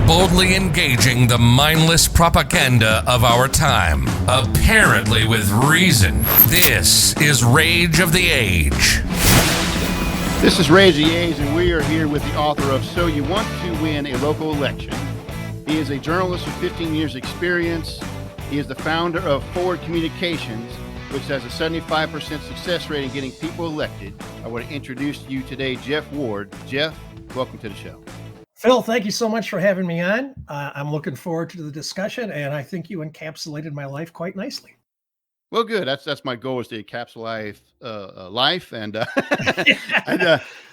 boldly engaging the mindless propaganda of our time, apparently with reason. This is Rage of the Age. This is Rage of the Age, and we are here with the author of So You Want to Win a Local Election. He is a journalist with 15 years experience. He is the founder of Forward Communications, which has a 75% success rate in getting people elected. I want to introduce to you today Jeff Ward. Jeff, welcome to the show. Phil, thank you so much for having me on. I'm looking forward to the discussion, and I think you encapsulated my life quite nicely. Well, good. That's my goal, is to encapsulate life, and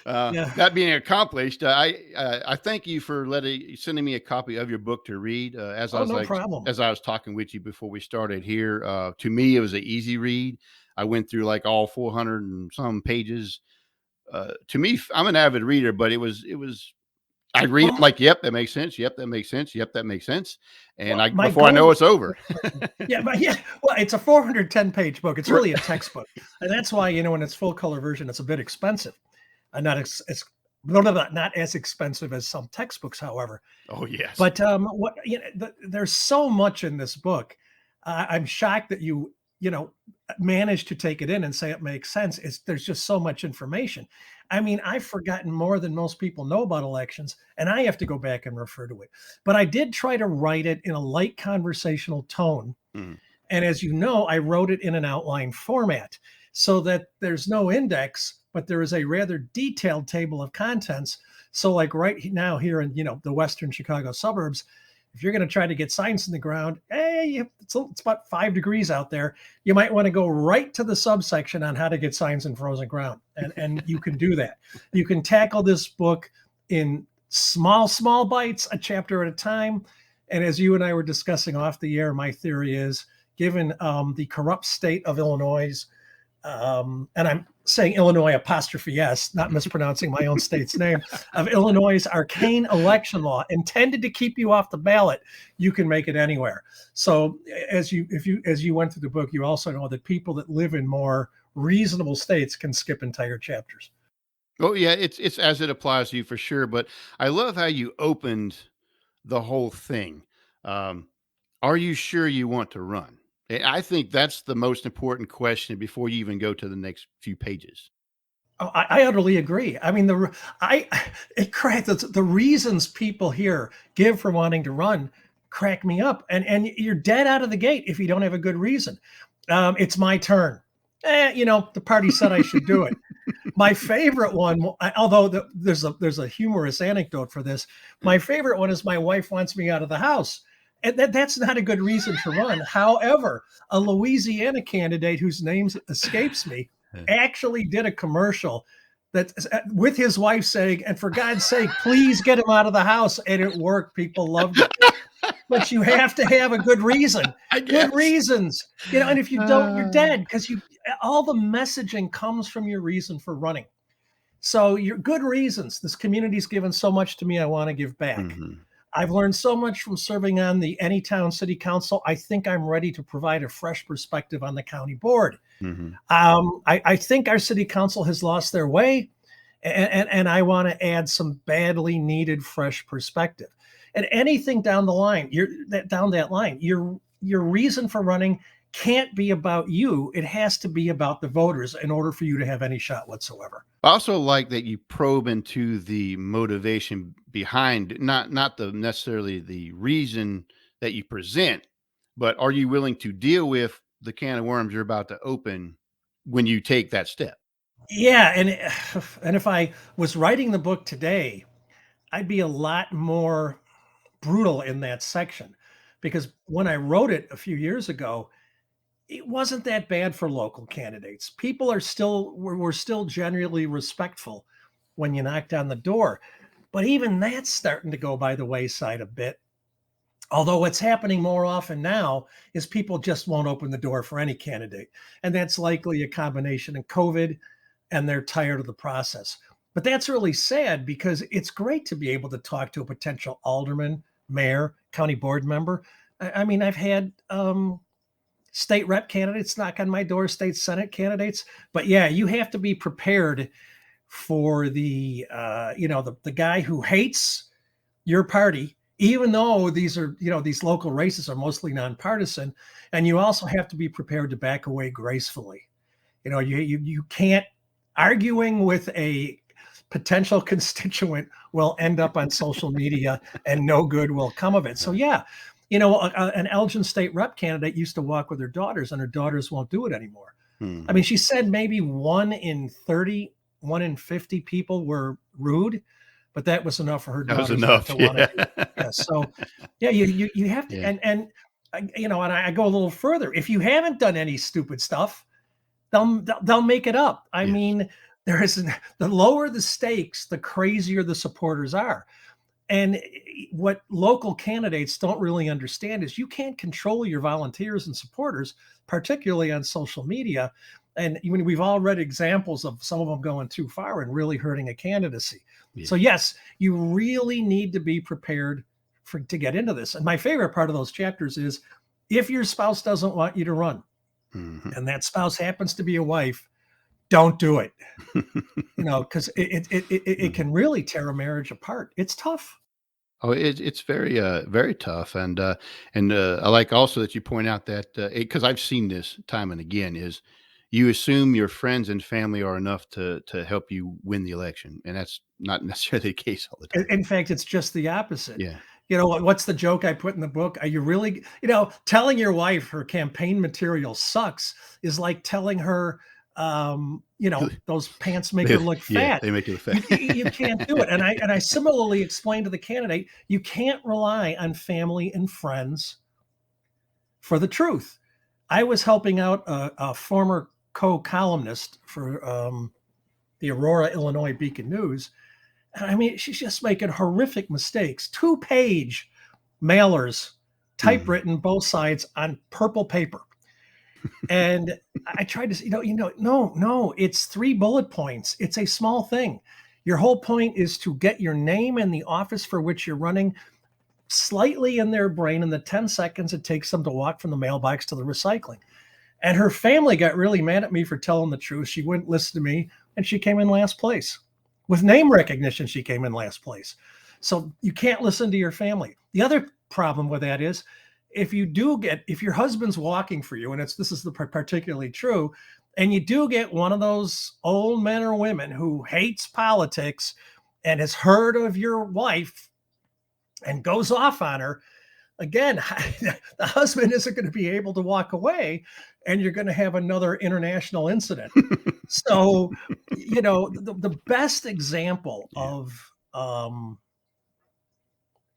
that being accomplished, I thank you for sending me a copy of your book to read. As I was talking with you before we started here, to me it was an easy read. I went through like all 400 and some pages. To me, I'm an avid reader, but it was. I read it like, yep, that makes sense. Yep, that makes sense. Yep, that makes sense. And before I know it's over. Well, it's a 410-page book. It's really a textbook. And that's why, when it's full color version, it's a bit expensive. Not as expensive as some textbooks, however. Oh, yes. But there's so much in this book. I'm shocked that you managed to take it in and say it makes sense. There's just so much information. I mean, I've forgotten more than most people know about elections, and I have to go back and refer to it. But I did try to write it in a light conversational tone. Mm. And as you know, I wrote it in an outline format so that there's no index, but there is a rather detailed table of contents. So like right now here in, the Western Chicago suburbs, if you're going to try to get signs in the ground, it's about 5 degrees out there. You might want to go right to the subsection on how to get signs in frozen ground. And you can do that. You can tackle this book in small bites, a chapter at a time. And as you and I were discussing off the air, my theory is, given the corrupt state of Illinois, and I'm saying Illinois apostrophe S, not mispronouncing my own state's name, of Illinois' arcane election law intended to keep you off the ballot, you can make it anywhere. So as you went through the book, you also know that people that live in more reasonable states can skip entire chapters. Oh yeah, it's as it applies to you for sure. But I love how you opened the whole thing. Are you sure you want to run? I think that's the most important question before you even go to the next few pages. Oh, I utterly agree. I mean, the reasons people here give for wanting to run crack me up, and you're dead out of the gate if you don't have a good reason. It's my turn. The party said I should do it. My favorite one, although there's a humorous anecdote for this. My favorite one is, my wife wants me out of the house. And that's not a good reason to run. However, a Louisiana candidate whose name escapes me actually did a commercial that with his wife saying, "And for God's sake, please get him out of the house." And it worked. People loved it. But you have to have a good reason. Good reasons. And if you don't, you're dead, because all the messaging comes from your reason for running. So your good reasons. This community's given so much to me, I want to give back. Mm-hmm. I've learned so much from serving on the Anytown City Council. I think I'm ready to provide a fresh perspective on the county board. Mm-hmm. I think our city council has lost their way, and I want to add some badly needed fresh perspective. And anything down the line, your reason for running can't be about you. It has to be about the voters in order for you to have any shot whatsoever. I also like that you probe into the motivation behind, not necessarily the reason that you present, but are you willing to deal with the can of worms you're about to open when you take that step? Yeah, and if I was writing the book today, I'd be a lot more brutal in that section, because when I wrote it a few years ago, it wasn't that bad for local candidates. People were still generally respectful when you knocked on the door. But even that's starting to go by the wayside a bit. Although what's happening more often now is people just won't open the door for any candidate. And that's likely a combination of COVID, and they're tired of the process. But that's really sad, because it's great to be able to talk to a potential alderman, mayor, county board member. I mean, I've had state rep candidates knock on my door, state senate candidates. But yeah, you have to be prepared for the guy who hates your party even though these are, these local races are mostly nonpartisan, and you also have to be prepared to back away gracefully. You can't, arguing with a potential constituent will end up on social media and no good will come of it. So yeah, an Elgin state rep candidate used to walk with her daughters, and her daughters won't do it anymore. Mm-hmm. I mean, she said maybe 1 in 30, 1 in 50 people were rude, but that was enough for her daughters to want to do it. Yeah. So yeah, you have to, and I go a little further. If you haven't done any stupid stuff, they'll make it up. I mean, the lower the stakes, the crazier the supporters are. And what local candidates don't really understand is you can't control your volunteers and supporters, particularly on social media. And we've all read examples of some of them going too far and really hurting a candidacy. Yeah. So yes, you really need to be prepared to get into this. And my favorite part of those chapters is if your spouse doesn't want you to run, and that spouse happens to be a wife, don't do it. Because it can really tear a marriage apart. It's tough. Oh, it's very very tough, and I like also that you point out that because I've seen this time and again, is you assume your friends and family are enough to help you win the election, and that's not necessarily the case all the time. In fact, it's just the opposite. Yeah. What's the joke I put in the book? Are you really, telling your wife her campaign material sucks is like telling her, those pants make her look fat. Yeah, they make you look fat. You can't do it. And I similarly explained to the candidate, you can't rely on family and friends for the truth. I was helping out a former co-columnist for the Aurora, Illinois Beacon News. And I mean, she's just making horrific mistakes. 2-page mailers, typewritten both sides on purple paper. And I tried to say, no, it's 3 bullet points. It's a small thing. Your whole point is to get your name and the office for which you're running slightly in their brain in the 10 seconds it takes them to walk from the mailbox to the recycling. And her family got really mad at me for telling the truth. She wouldn't listen to me, and she came in last place. With name recognition, she came in last place. So you can't listen to your family. The other problem with that is if your husband's walking for you, and this is particularly true, and you do get one of those old men or women who hates politics and has heard of your wife and goes off on her, again, the husband isn't going to be able to walk away, and you're going to have another international incident. So, the best example of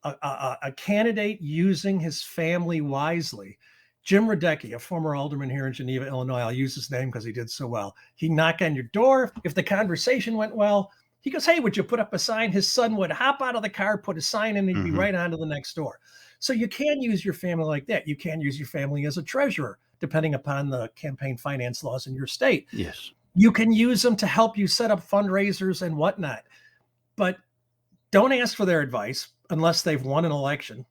a candidate using his family wisely, Jim Radecki, a former alderman here in Geneva, Illinois. I'll use his name because he did so well. He'd knock on your door. If the conversation went well, he goes, "Hey, would you put up a sign?" His son would hop out of the car, put a sign in, and he'd be right on to the next door. So you can use your family like that. You can use your family as a treasurer, depending upon the campaign finance laws in your state. Yes. You can use them to help you set up fundraisers and whatnot. But don't ask for their advice unless they've won an election.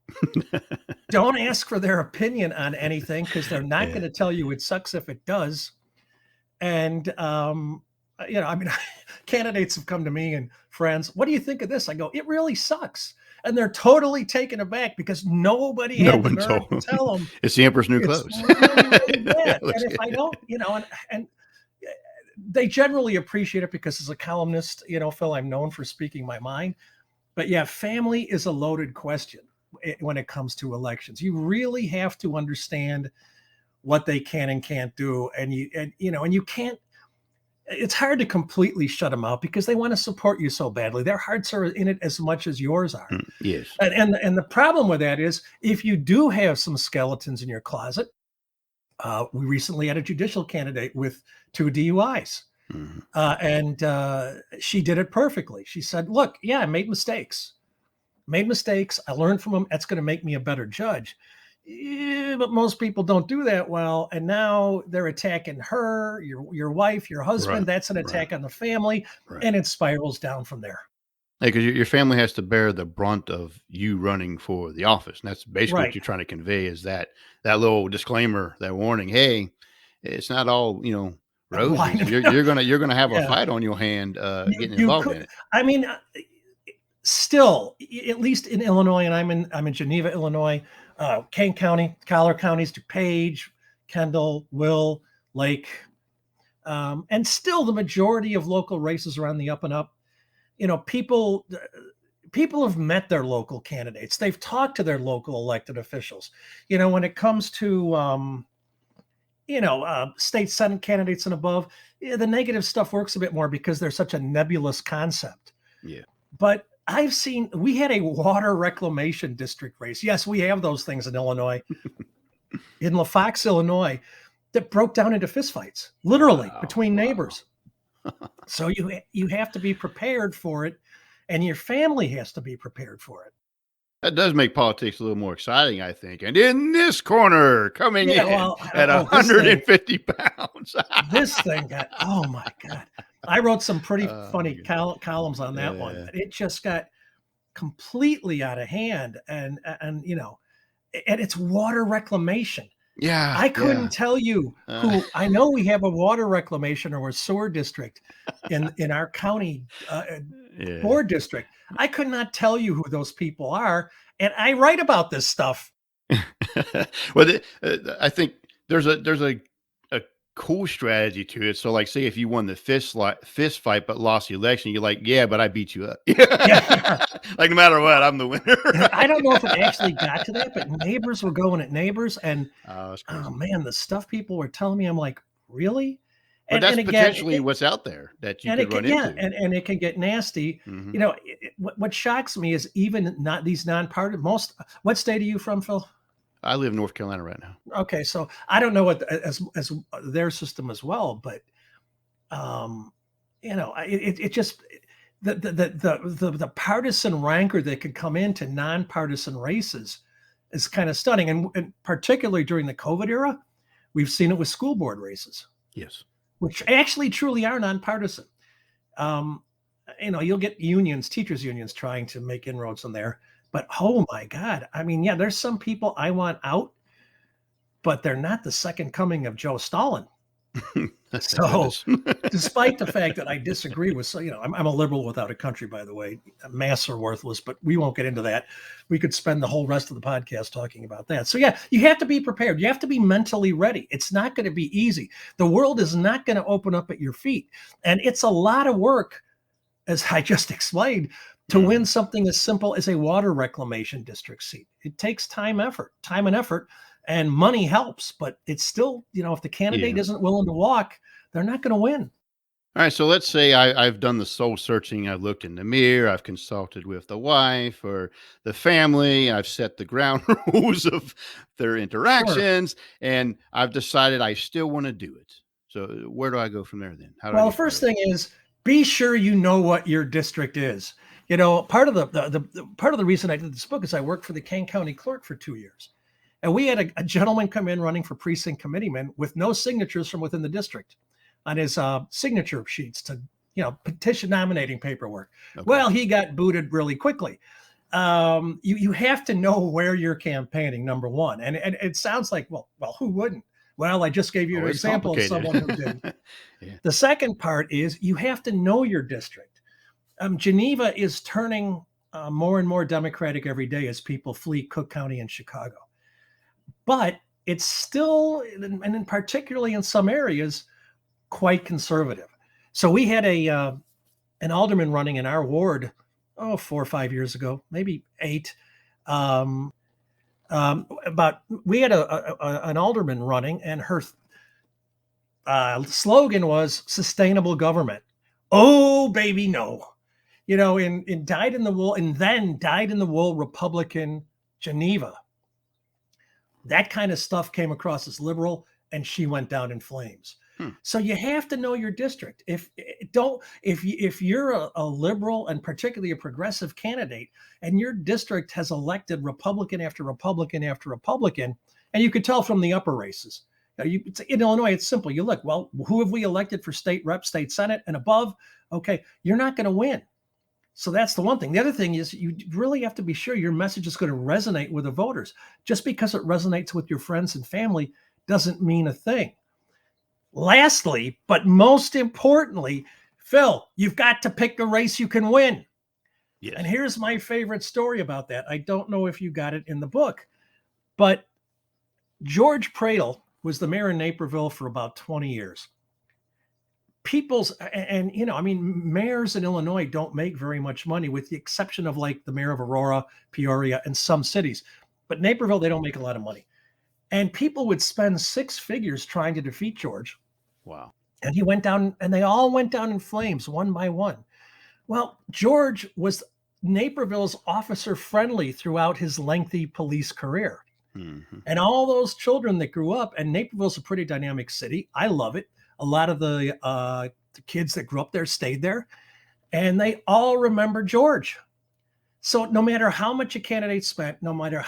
Don't ask for their opinion on anything because they're not going to tell you it sucks if it does. And, candidates have come to me and friends, "What do you think of this?" I go, "It really sucks." And they're totally taken aback because nobody had the nerve to tell them. It's the emperor's new clothes. Really bad. And if I don't, and they generally appreciate it because as a columnist, Phil, I'm known for speaking my mind. But yeah, family is a loaded question when it comes to elections. You really have to understand what they can and can't do. And you can't, it's hard to completely shut them out because they want to support you so badly. Their hearts are in it as much as yours are. Yes. And the problem with that is if you do have some skeletons in your closet, we recently had a judicial candidate with 2 DUIs. And she did it perfectly. She said, "Look, yeah, I made mistakes. I learned from them. That's going to make me a better judge." But most people don't do that well. And now they're attacking her, your wife, your husband. Right, that's an attack on the family. Right. And it spirals down from there. Because your family has to bear the brunt of you running for the office. And that's basically what you're trying to convey is that little disclaimer, that warning. Hey, it's not all, roses. You're gonna have a fight on your hand getting involved in it. I mean, still, at least in Illinois, and I'm in Geneva, Illinois, Kane County, Collar counties, DuPage, Kendall, Will, Lake, and still the majority of local races are on the up and up. People have met their local candidates. They've talked to their local elected officials. When it comes to state Senate candidates and above, the negative stuff works a bit more because they're such a nebulous concept. Yeah. But we had a water reclamation district race. Yes, we have those things in Illinois. In LaFox, Illinois, that broke down into fistfights, literally, between neighbors. So you have to be prepared for it, and your family has to be prepared for it. That does make politics a little more exciting, I think. And in this corner, coming in at 150 pounds. This thing oh my God. I wrote some pretty funny columns on that one. It just got completely out of hand. And it's water reclamation. Yeah. I couldn't tell you who. I know we have a water reclamation or a sewer district in our county board district. I could not tell you who those people are. And I write about this stuff. Well, I think there's a cool strategy to it. So like, say if you won the fist fight, but lost the election, you're like, yeah, but I beat you up. Like no matter what, I'm the winner. I don't know if it actually got to that, but neighbors were going at neighbors, and oh man, the stuff people were telling me, I'm like, really? But that's potentially what's out there that you could run into. Yeah, and it can get nasty. Mm-hmm. What shocks me is even not these non-partisan. What state are you from, Phil? I live in North Carolina right now. Okay, so I don't know what as their system as well, but it just the partisan rancor that could come into nonpartisan races is kind of stunning, and particularly during the COVID era, we've seen it with school board races. Yes, which actually truly are nonpartisan. You'll get teachers unions trying to make inroads in there. But oh my God, I mean, yeah, there's some people I want out, but they're not the second coming of Joe Stalin. So despite the fact that I disagree with, I'm a liberal without a country, by the way. Masks are worthless, but we won't get into that. We could spend the whole rest of the podcast talking about that. So yeah, you have to be prepared. You have to be mentally ready. It's not going to be easy. The world is not going to open up at your feet. And it's a lot of work, as I just explained, to win something as simple as a water reclamation district seat. It takes time and effort, and money helps, but it's still, if the candidate isn't willing to walk, they're not going to win. All right. So let's say I've done the soul searching. I've looked in the mirror. I've consulted with the wife or the family. I've set the ground rules of their interactions, and I've decided I still want to do it. So where do I go from there then? Well, the first thing is be sure you know what your district is. Part of the reason I did this book is I worked for the Kane County clerk for 2 years. And we had a gentleman come in running for precinct committeeman with no signatures from within the district on his signature sheets to, petition nominating paperwork. Okay. Well, he got booted really quickly. You have to know where you're campaigning, number one. And it sounds like, well, who wouldn't? Well, I just gave you an example of someone who did. Yeah. The second part is you have to know your district. Geneva is turning more and more Democratic every day as people flee Cook County and Chicago. But it's still, and particularly in some areas, quite conservative. So we had an alderman running in our ward, 4 or 5 years ago, maybe 8. We had an alderman running, and her slogan was sustainable government. Oh, baby, no. In dyed in the wool Republican Geneva, that kind of stuff came across as liberal, and she went down in flames. So you have to know your district. If you're a liberal and particularly a progressive candidate, and your district has elected Republican after Republican after Republican, and you could tell from the upper races. In Illinois, it's simple. You look, well, who have we elected for state rep, state senate, and above? Okay, you're not going to win. So that's the one thing. The other thing is you really have to be sure your message is going to resonate with the voters. Just because it resonates with your friends and family doesn't mean a thing. Lastly, but most importantly, Phil, you've got to pick a race you can win. Yes. And here's my favorite story about that. I don't know if you got it in the book, but George Pradle was the mayor of Naperville for about 20 years. Mayors in Illinois don't make very much money, with the exception of like the mayor of Aurora, Peoria, and some cities. But Naperville, they don't make a lot of money. And people would spend six figures trying to defeat George. Wow. And he went down, and they all went down in flames one by one. Well, George was Naperville's officer friendly throughout his lengthy police career. Mm-hmm. And all those children that grew up, and Naperville's a pretty dynamic city. I love it. A lot of the kids that grew up there stayed there, and they all remember George. So no matter how much a candidate spent, no matter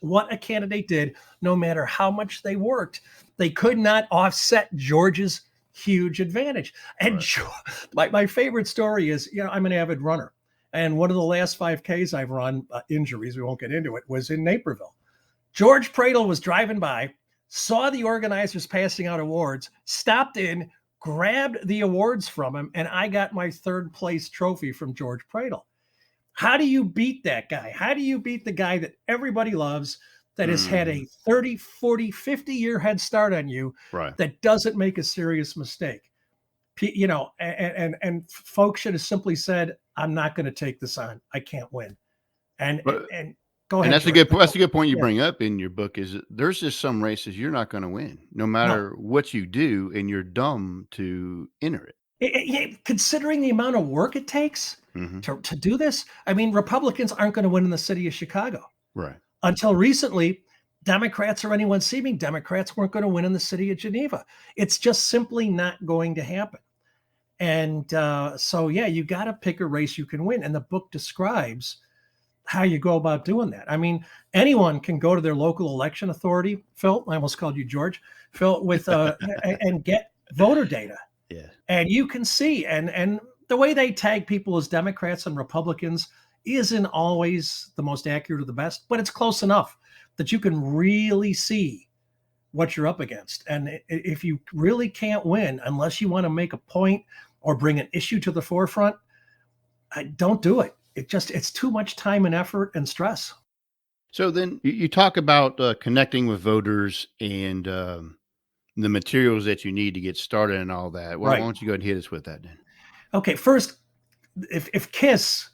what a candidate did, no matter how much they worked, they could not offset George's huge advantage. And right. my favorite story is, I'm an avid runner, and one of the last 5Ks I've run, injuries, we won't get into it, was in Naperville. George Pradle was driving by, saw the organizers passing out awards, stopped in, grabbed the awards from him, and I got my third place trophy from George Pradle. How do you beat that guy? How do you beat the guy that everybody loves, that has had a 30, 40, 50-year head start on you, right, that doesn't make a serious mistake? And folks should have simply said, I'm not going to take this on. I can't win. And go ahead. And that's a good point you bring up in your book, is that there's just some races you're not going to win, no matter what you do, and you're dumb to enter it. Considering the amount of work it takes to do this, I mean, Republicans aren't going to win in the city of Chicago. Right. Until recently, Democrats or anyone seeming Democrats weren't going to win in the city of Geneva. It's just simply not going to happen. And you got to pick a race you can win. And the book describes how you go about doing that. I mean, anyone can go to their local election authority, Phil, I almost called you George, Phil, with and get voter data. Yeah. And you can see, and the way they tag people as Democrats and Republicans isn't always the most accurate or the best, but it's close enough that you can really see what you're up against. And if you really can't win, unless you want to make a point or bring an issue to the forefront, don't do it. It's too much time and effort and stress. So then you talk about connecting with voters and the materials that you need to get started and all that. Well, right. Why don't you go ahead and hit us with that then? Okay. First, if KISS,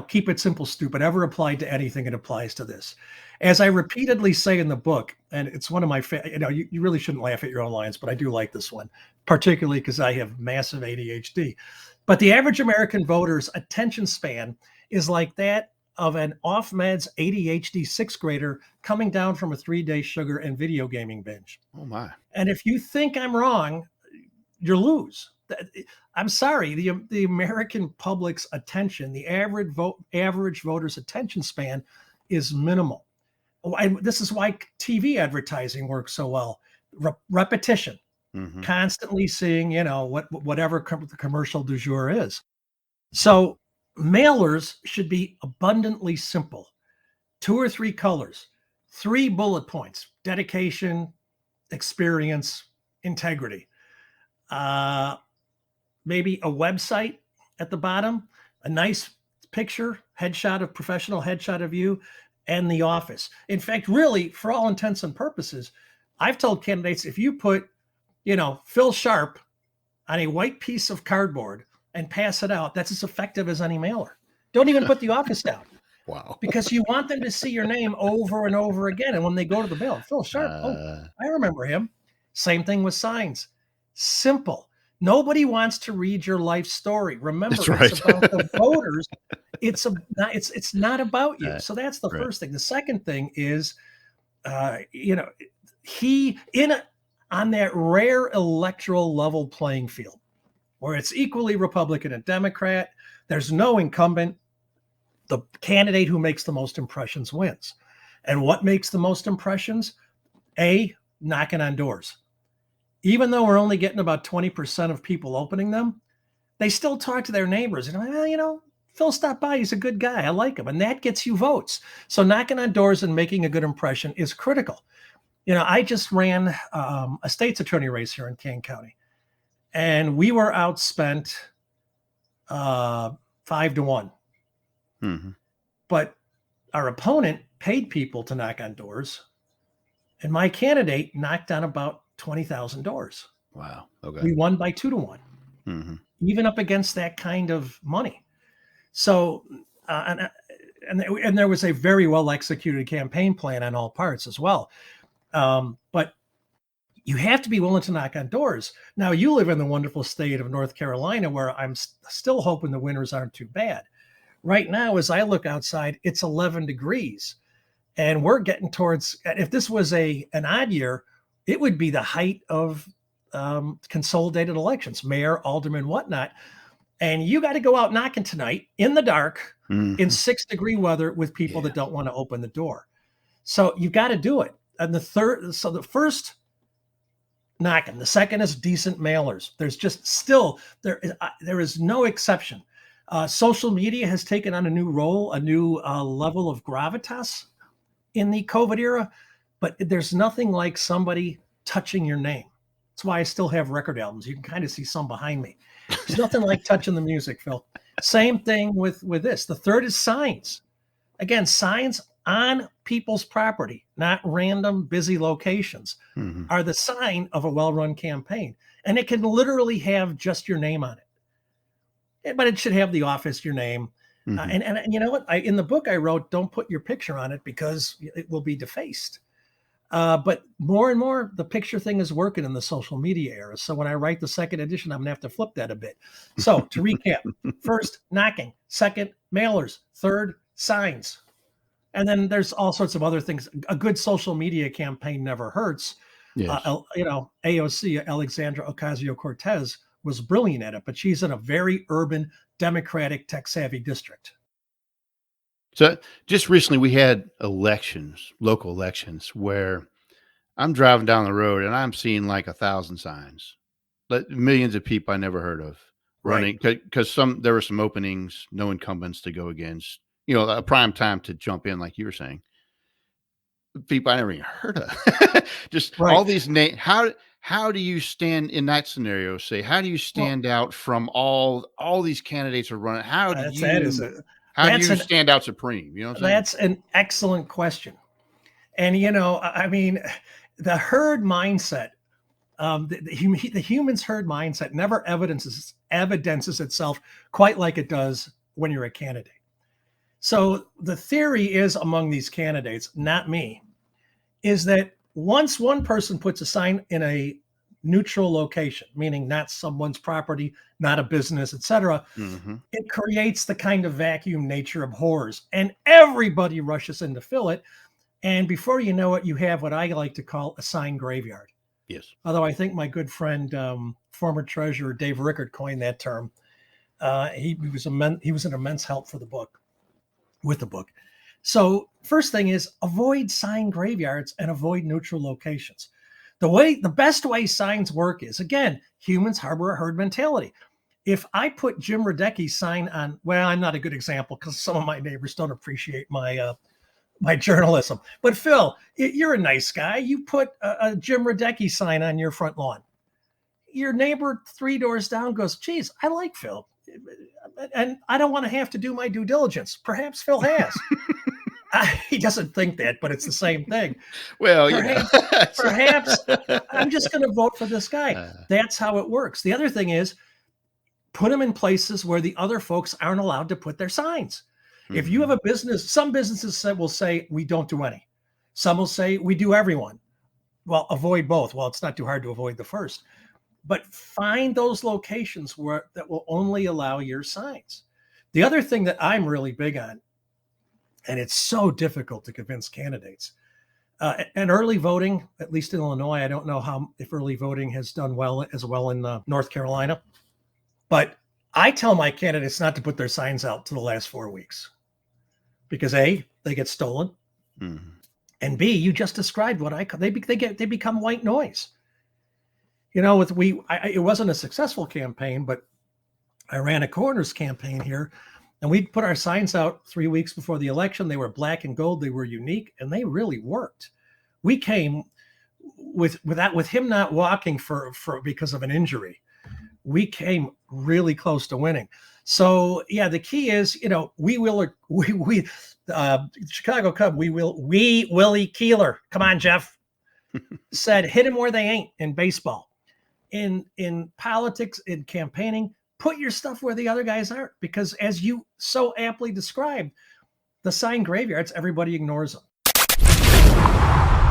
keep it simple, stupid, ever applied to anything, it applies to this. As I repeatedly say in the book, and it's one of my, you really shouldn't laugh at your own lines, but I do like this one, particularly because I have massive ADHD. But the average American voter's attention span is like that of an off-meds ADHD sixth grader coming down from a 3-day sugar and video gaming binge. Oh my. And if you think I'm wrong, you lose. I'm sorry, the American public's attention, the average voter's attention span is minimal. And this is why TV advertising works so well. Repetition, constantly seeing, whatever the commercial du jour is. So mailers should be abundantly simple. 2 or 3 colors, 3 bullet points: dedication, experience, integrity. Maybe a website at the bottom, a nice picture, professional headshot of you, and the office. In fact, really, for all intents and purposes, I've told candidates, if you put, Phil Sharp on a white piece of cardboard and pass it out, that's as effective as any mailer. Don't even put the office down. Wow. Because you want them to see your name over and over again. And when they go to the mail, Phil Sharp, I remember him. Same thing with signs. Simple. Nobody wants to read your life story. Remember, it's about the voters. It's not about you. So that's the first thing. The second thing is, on that rare electoral level playing field where it's equally Republican and Democrat, there's no incumbent. The candidate who makes the most impressions wins. And what makes the most impressions? Knocking on doors. Even though we're only getting about 20% of people opening them, they still talk to their neighbors. Phil stopped by. He's a good guy. I like him. And that gets you votes. So knocking on doors and making a good impression is critical. I just ran a state's attorney race here in Kane County. And we were outspent 5-1. Mm-hmm. But our opponent paid people to knock on doors, and my candidate knocked on about 20,000 doors. Wow. Okay. We won by 2-1, Mm-hmm. even up against that kind of money. So, and there was a very well executed campaign plan on all parts as well. But you have to be willing to knock on doors. Now, you live in the wonderful state of North Carolina, where I'm still hoping the winters aren't too bad. Right now, as I look outside, it's 11 degrees. And we're getting towards, if this was an odd year, it would be the height of consolidated elections, mayor, alderman, whatnot. And you got to go out knocking tonight in the dark, in 6-degree weather with people that don't want to open the door. So you got to do it. And the first knocking, the second is decent mailers. There's just still, there is no exception. Social media has taken on a new role, a new level of gravitas in the COVID era, but there's nothing like somebody touching your name. That's why I still have record albums. You can kind of see some behind me. There's nothing like touching the music, Phil. Same thing with this. The third is signs. Again, signs on people's property, not random busy locations, are the sign of a well-run campaign. And it can literally have just your name on it. But it should have the office, your name. And you know what? In the book I wrote, don't put your picture on it because it will be defaced. But more and more, the picture thing is working in the social media era. So when I write the second edition, I'm going to have to flip that a bit. So to recap, first, knocking. Second, mailers. Third, signs. And then there's all sorts of other things. A good social media campaign never hurts. Yes. AOC, Alexandra Ocasio-Cortez, was brilliant at it, but she's in a very urban, democratic, tech-savvy district. So just recently we had local elections, where I'm driving down the road and I'm seeing like 1,000 signs, millions of people I never heard of running, because there were some openings, no incumbents to go against, a prime time to jump in, like you were saying. People I never even heard of. Just all these names. How do you stand in that scenario? How do you stand out from all these candidates are running? How do you stand out supreme? You know what I'm saying? That's an excellent question. And, the herd mindset, the human's herd mindset never evidences itself quite like it does when you're a candidate. So the theory is among these candidates, not me, is that once one person puts a sign in a neutral location, meaning not someone's property, not a business, etc., it creates the kind of vacuum nature abhors, and everybody rushes in to fill it. And before you know it, you have what I like to call a sign graveyard. Yes. Although I think my good friend, former treasurer Dave Rickard, coined that term. He was an immense help for the book. So first thing is avoid sign graveyards and avoid neutral locations. The best way signs work is, again, humans harbor a herd mentality. If I put Jim Radecki's sign on, well, I'm not a good example because some of my neighbors don't appreciate my journalism. But Phil, you're a nice guy. You put a Jim Radecki sign on your front lawn. Your neighbor 3 doors down goes, geez, I like Phil. And I don't want to have to do my due diligence. Perhaps Phil has. He doesn't think that, but it's the same thing. Well, perhaps I'm just going to vote for this guy. That's how it works. The other thing is put them in places where the other folks aren't allowed to put their signs. If you have a business, some businesses will say, we don't do any. Some will say, we do everyone. Well, avoid both. Well, it's not too hard to avoid the first. But find those locations that will only allow your signs. The other thing that I'm really big on, and it's so difficult to convince candidates, and early voting, at least in Illinois, I don't know if early voting has done as well in North Carolina, but I tell my candidates not to put their signs out to the last 4 weeks because A, they get stolen, and B, you just described what they become white noise. It wasn't a successful campaign, but I ran a coroner's campaign here, and we put our signs out 3 weeks before the election. They were black and gold. They were unique, and they really worked. We came with him not walking for because of an injury. we came really close to winning. So yeah, the key is, Chicago Cub, Willie Keeler, come on, Jeff, said, hit them where they ain't in baseball. In politics, in campaigning, put your stuff where the other guys aren't, because as you so aptly described, the sign graveyards, everybody ignores them.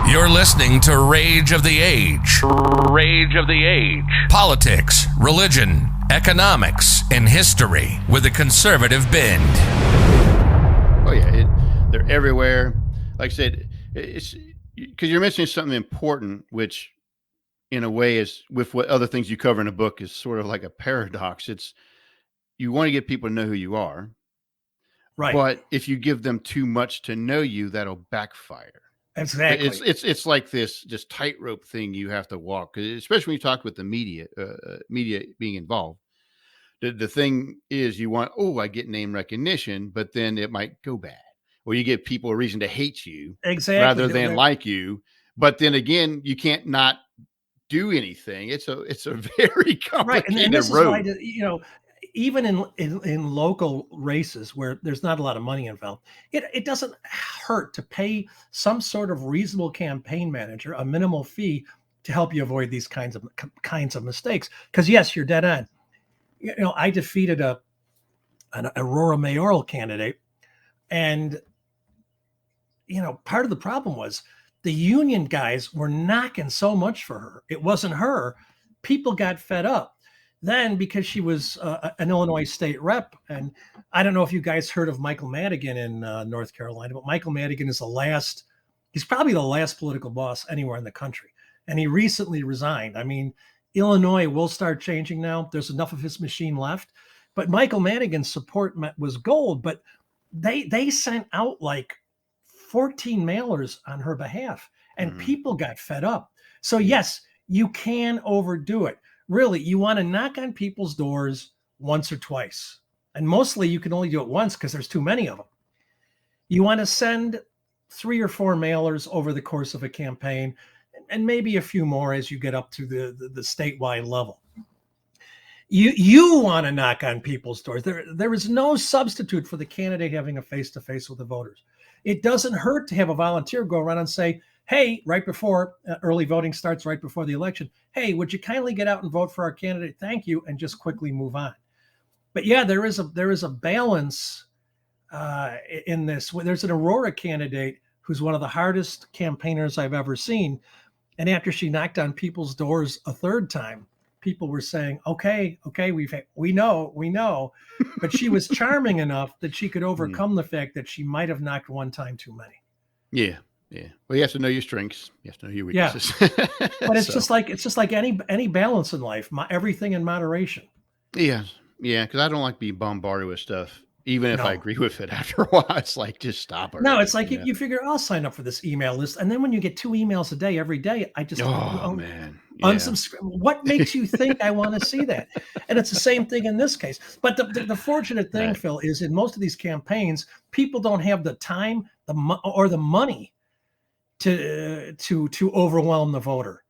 You're listening to Rage of the Age. Rage of the Age. Politics, religion, economics, and history with a conservative bend. Oh yeah, they're everywhere. Like I said, it's because you're mentioning something important, which in a way is, with what other things you cover in a book, is sort of like a paradox. It's, you want to get people to know who you are, right? But if you give them too much to know you, that'll backfire. Exactly. It's like this tightrope thing you have to walk, especially when you talk with the media being involved. The thing is, you want, I get name recognition, but then it might go bad, or you give people a reason to hate you rather than like you. But then again, you can't not do anything. It's a very complicated and this road. Is why, even in local races where there's not a lot of money involved, it doesn't hurt to pay some sort of reasonable campaign manager a minimal fee to help you avoid these kinds of mistakes. Because yes, you're dead on. I defeated an Aurora mayoral candidate, and part of the problem was the union guys were knocking so much for her. It wasn't her. People got fed up. Then, because she was an Illinois state rep, and I don't know if you guys heard of Michael Madigan in North Carolina, but Michael Madigan is he's probably the last political boss anywhere in the country. And he recently resigned. I mean, Illinois will start changing now. There's enough of his machine left. But Michael Madigan's support was gold, but they sent out like 14 mailers on her behalf, and people got fed up. So yes, you can overdo it. Really, you want to knock on people's doors once or twice. And mostly you can only do it once because there's too many of them. You want to send 3 or 4 mailers over the course of a campaign, and maybe a few more as you get up to the statewide level. You want to knock on people's doors. There is no substitute for the candidate having a face-to-face with the voters. It doesn't hurt to have a volunteer go around and say, hey, right before early voting starts, right before the election, hey, would you kindly get out and vote for our candidate? Thank you, and just quickly move on. But yeah, there is a balance in this. There's an Aurora candidate who's one of the hardest campaigners I've ever seen. And after she knocked on people's doors a third time, people were saying, okay, we know. But she was charming enough that she could overcome the fact that she might have knocked one time too many. Yeah. Yeah. Well, you have to know your strengths. You have to know your weaknesses. Yeah. But it's just like any balance in life, everything in moderation. Yeah. Yeah. Because I don't like being bombarded with stuff. Even if I agree with it, after a while, it's like, just stop it. No, it's like you figure, I'll sign up for this email list. And then when you get 2 emails a day, every day, I just, man. Yeah. Unsubscribe. What makes you think I want to see that? And it's the same thing in this case. But the fortunate thing, Phil, is in most of these campaigns, people don't have the time or the money to overwhelm the voter.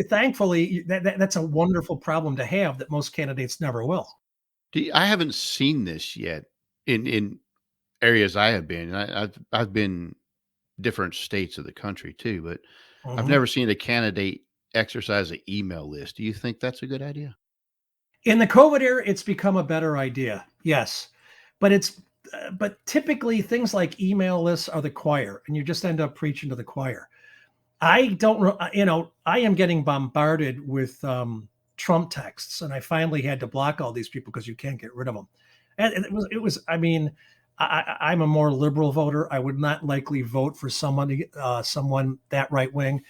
Thankfully, that's a wonderful problem to have that most candidates never will. I haven't seen this yet in areas I have been. I've been different states of the country too, but I've never seen a candidate exercise an email list. Do you think that's a good idea? In the COVID era, it's become a better idea. Yes, but typically things like email lists are the choir, and you just end up preaching to the choir. I am getting bombarded with Trump texts, and I finally had to block all these people because you can't get rid of them. And it was. I mean, I'm a more liberal voter. I would not likely vote for someone that right wing.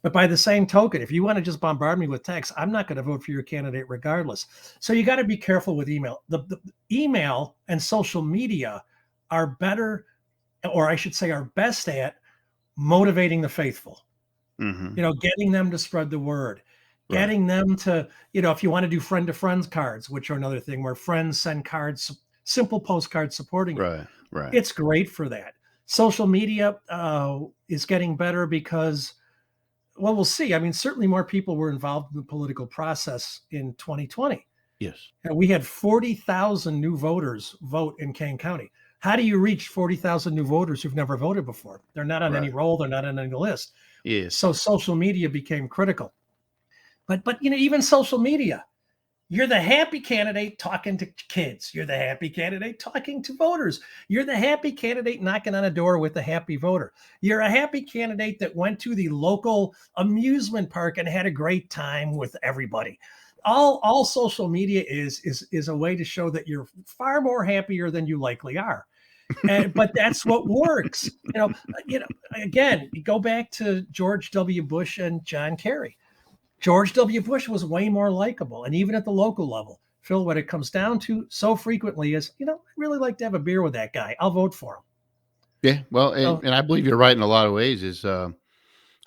But by the same token, if you want to just bombard me with texts, I'm not going to vote for your candidate regardless. So you got to be careful with email. The email and social media are better, or I should say, are best at motivating the faithful. Getting them to spread the word. Getting them to, if you want to do friend-to-friends cards, which are another thing where friends send cards, simple postcards supporting you. Right. It's great for that. Social media is getting better because Well, we'll see. I mean, certainly more people were involved in the political process in 2020. Yes. And we had 40,000 new voters vote in Kane County. How do you reach 40,000 new voters who've never voted before? They're not on any roll. They're not on any list. Yes. So social media became critical. But even social media, you're the happy candidate talking to kids. You're the happy candidate talking to voters. You're the happy candidate knocking on a door with a happy voter. You're a happy candidate that went to the local amusement park and had a great time with everybody. All social media is a way to show that you're far more happier than you likely are. But that's what works. Again, you go back to George W. Bush and John Kerry. George W. Bush was way more likable. And even at the local level, Phil, what it comes down to so frequently is, I'd really like to have a beer with that guy. I'll vote for him. Yeah. Well, and I believe you're right in a lot of ways is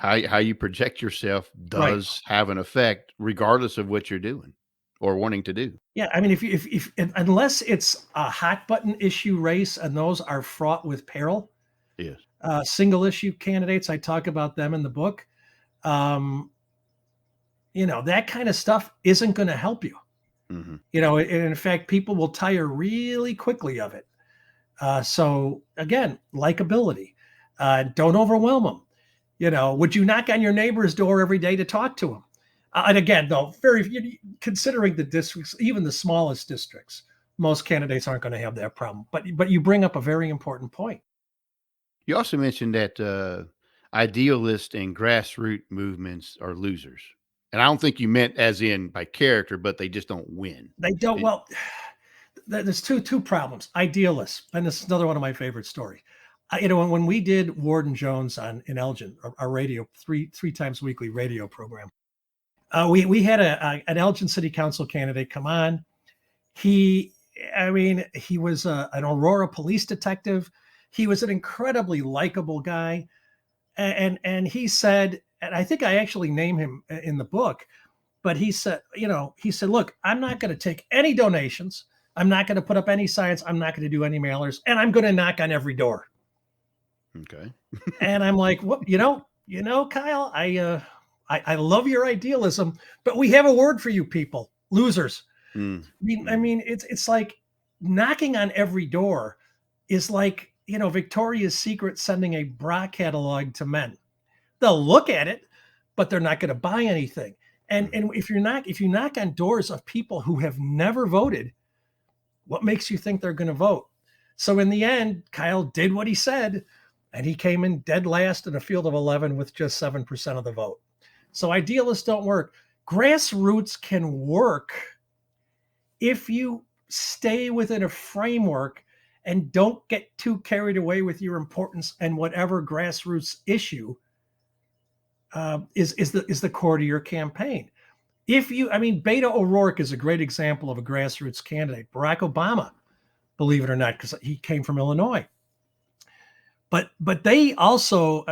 how you project yourself does have an effect regardless of what you're doing or wanting to do. Yeah. I mean, if unless it's a hot button issue race and those are fraught with peril. Yes. Single issue candidates, I talk about them in the book. That kind of stuff isn't going to help you. Mm-hmm. And in fact, people will tire really quickly of it. So again, likability, don't overwhelm them. Would you knock on your neighbor's door every day to talk to them? And again, though, considering the districts, even the smallest districts, most candidates aren't going to have that problem. But you bring up a very important point. You also mentioned that idealist and grassroots movements are losers. And I don't think you meant as in by character, but they just don't win. They don't. Well, there's two problems. Idealists, and this is another one of my favorite stories. When we did Ward and Jones in Elgin, our radio three times weekly radio program, we had an Elgin City Council candidate come on. He was an Aurora police detective. He was an incredibly likable guy, and he said. And I think I actually name him in the book, but he said, look, I'm not going to take any donations. I'm not going to put up any signs. I'm not going to do any mailers, and I'm going to knock on every door. Okay. And I'm like, what, Kyle, I love your idealism, but we have a word for you people, losers. Mm. I mean, it's like knocking on every door is like, Victoria's Secret sending a bra catalog to men. They'll look at it, but they're not going to buy anything. And if you knock on doors of people who have never voted, what makes you think they're going to vote? So in the end, Kyle did what he said, and he came in dead last in a field of 11 with just 7% of the vote. So idealists don't work. Grassroots can work if you stay within a framework and don't get too carried away with your importance and whatever grassroots issue is the core to your campaign. Beto O'Rourke is a great example of a grassroots candidate. Barack Obama, believe it or not, because he came from Illinois. But they also,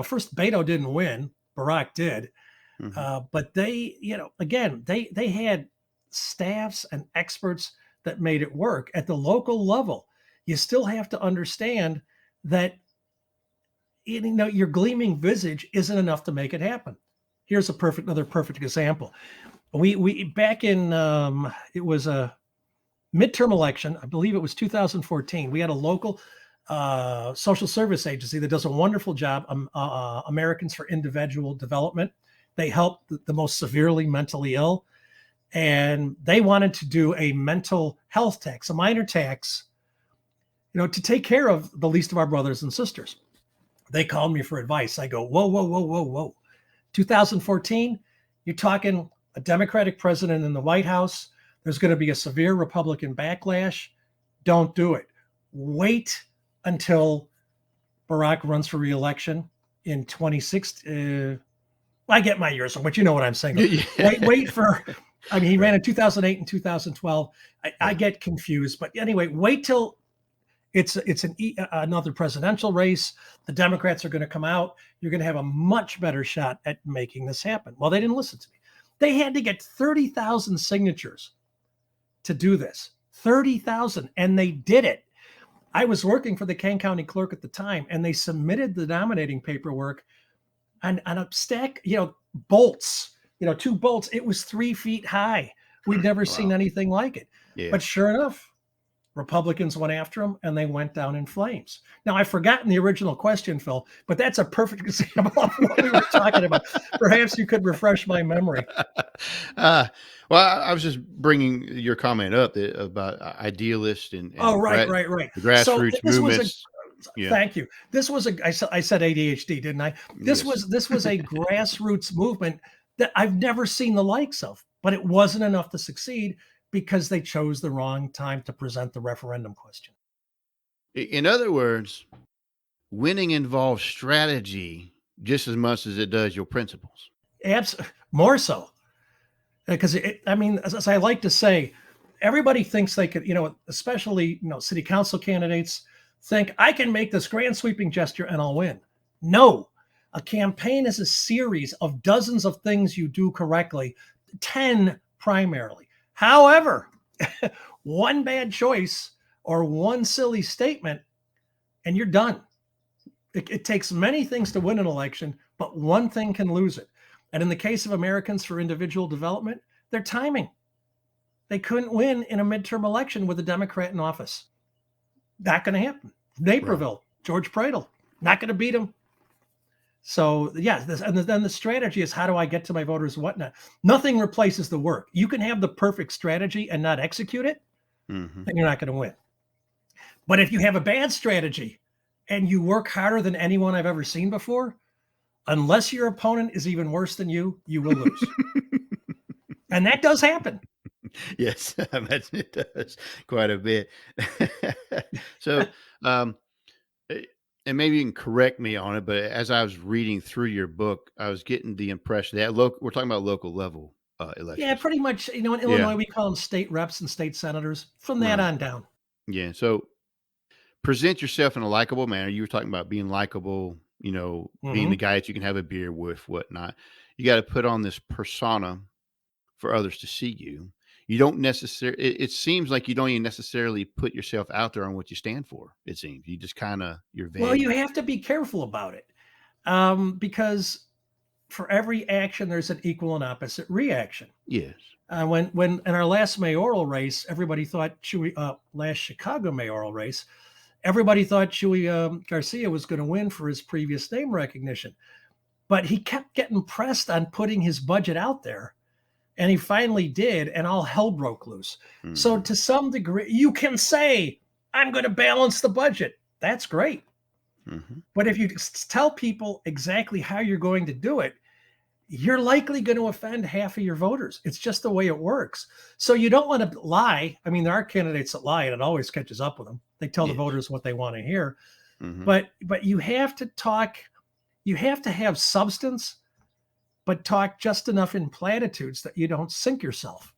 first Beto didn't win, Barack did. Mm-hmm. But they, again, they had staffs and experts that made it work. At the local level, you still have to understand that your gleaming visage isn't enough to make it happen. Here's another perfect example. We back in it was a midterm election. I believe it was 2014. We had a local social service agency that does a wonderful job. Americans for Individual Development. They help the most severely mentally ill, and they wanted to do a mental health tax, a minor tax, to take care of the least of our brothers and sisters. They called me for advice. I go, whoa. 2014, you're talking a Democratic president in the White House. There's going to be a severe Republican backlash. Don't do it. Wait until Barack runs for re-election in 2016. I get my years, but you know what I'm saying. Wait for, he ran in 2008 and 2012. I get confused, but anyway, wait till it's another presidential race. The Democrats are going to come out. You're going to have a much better shot at making this happen. Well, they didn't listen to me. They had to get 30,000 signatures to do this. 30,000, and they did it. I was working for the Kane County clerk at the time, and they submitted the nominating paperwork on a stack, bolts, 2 bolts. It was 3 feet high. We'd never seen anything like it. Yeah. But sure enough, Republicans went after them and they went down in flames. Now, I've forgotten the original question, Phil, but that's a perfect example of what we were talking about. Perhaps you could refresh my memory. Well, I was just bringing your comment up about idealist and right. The grassroots movements. Thank you. This was I said ADHD, didn't I? This was a grassroots movement that I've never seen the likes of, but it wasn't enough to succeed because they chose the wrong time to present the referendum question. In other words, winning involves strategy just as much as it does your principles. More so. Because, as I like to say, everybody thinks they could, especially, city council candidates think, I can make this grand sweeping gesture and I'll win. No, a campaign is a series of dozens of things you do correctly, 10 primarily. However, one bad choice or one silly statement, and you're done. It takes many things to win an election, but one thing can lose it. And in the case of Americans for Individual Development, their timing. They couldn't win in a midterm election with a Democrat in office. Not going to happen. Naperville, right. George Pradle, not going to beat him. So, and then the strategy is, how do I get to my voters and whatnot? Nothing replaces the work. You can have the perfect strategy and not execute it, and you're not going to win. But if you have a bad strategy and you work harder than anyone I've ever seen before, unless your opponent is even worse than you, you will lose. And that does happen. Yes, I imagine it does quite a bit. So, and maybe you can correct me on it, but as I was reading through your book, I was getting the impression that we're talking about local level elections. Yeah, pretty much. In Illinois, we call them state reps and state senators. From that on down. Yeah. So present yourself in a likable manner. You were talking about being likable, being the guy that you can have a beer with, whatnot. You got to put on this persona for others to see you. You don't necessarily, it seems like you don't even necessarily put yourself out there on what you stand for. It seems you just you're vague. Well, you have to be careful about it because for every action, there's an equal and opposite reaction. Yes. When in our last mayoral race, everybody thought last Chicago mayoral race, everybody thought Chuy Garcia was going to win for his previous name recognition, but he kept getting pressed on putting his budget out there. And he finally did, and all hell broke loose. Mm-hmm. So to some degree, you can say, I'm going to balance the budget. That's great. Mm-hmm. But if you tell people exactly how you're going to do it, you're likely going to offend half of your voters. It's just the way it works. So you don't want to lie. I mean, there are candidates that lie, and it always catches up with them. They tell the voters what they want to hear. Mm-hmm. But you have to talk. You have to have substance, but talk just enough in platitudes that you don't sink yourself.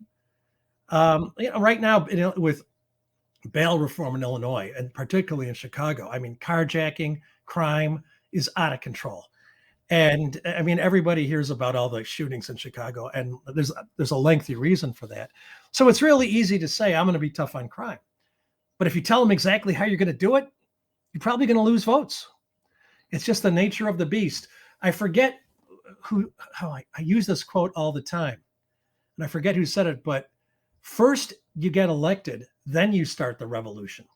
Right now, with bail reform in Illinois, and particularly in Chicago, I mean, carjacking, crime is out of control. And I mean, everybody hears about all the shootings in Chicago, and there's a lengthy reason for that. So it's really easy to say, I'm going to be tough on crime. But if you tell them exactly how you're going to do it, you're probably going to lose votes. It's just the nature of the beast. I forget I use this quote all the time, and I forget who said it, but first you get elected, then you start the revolution.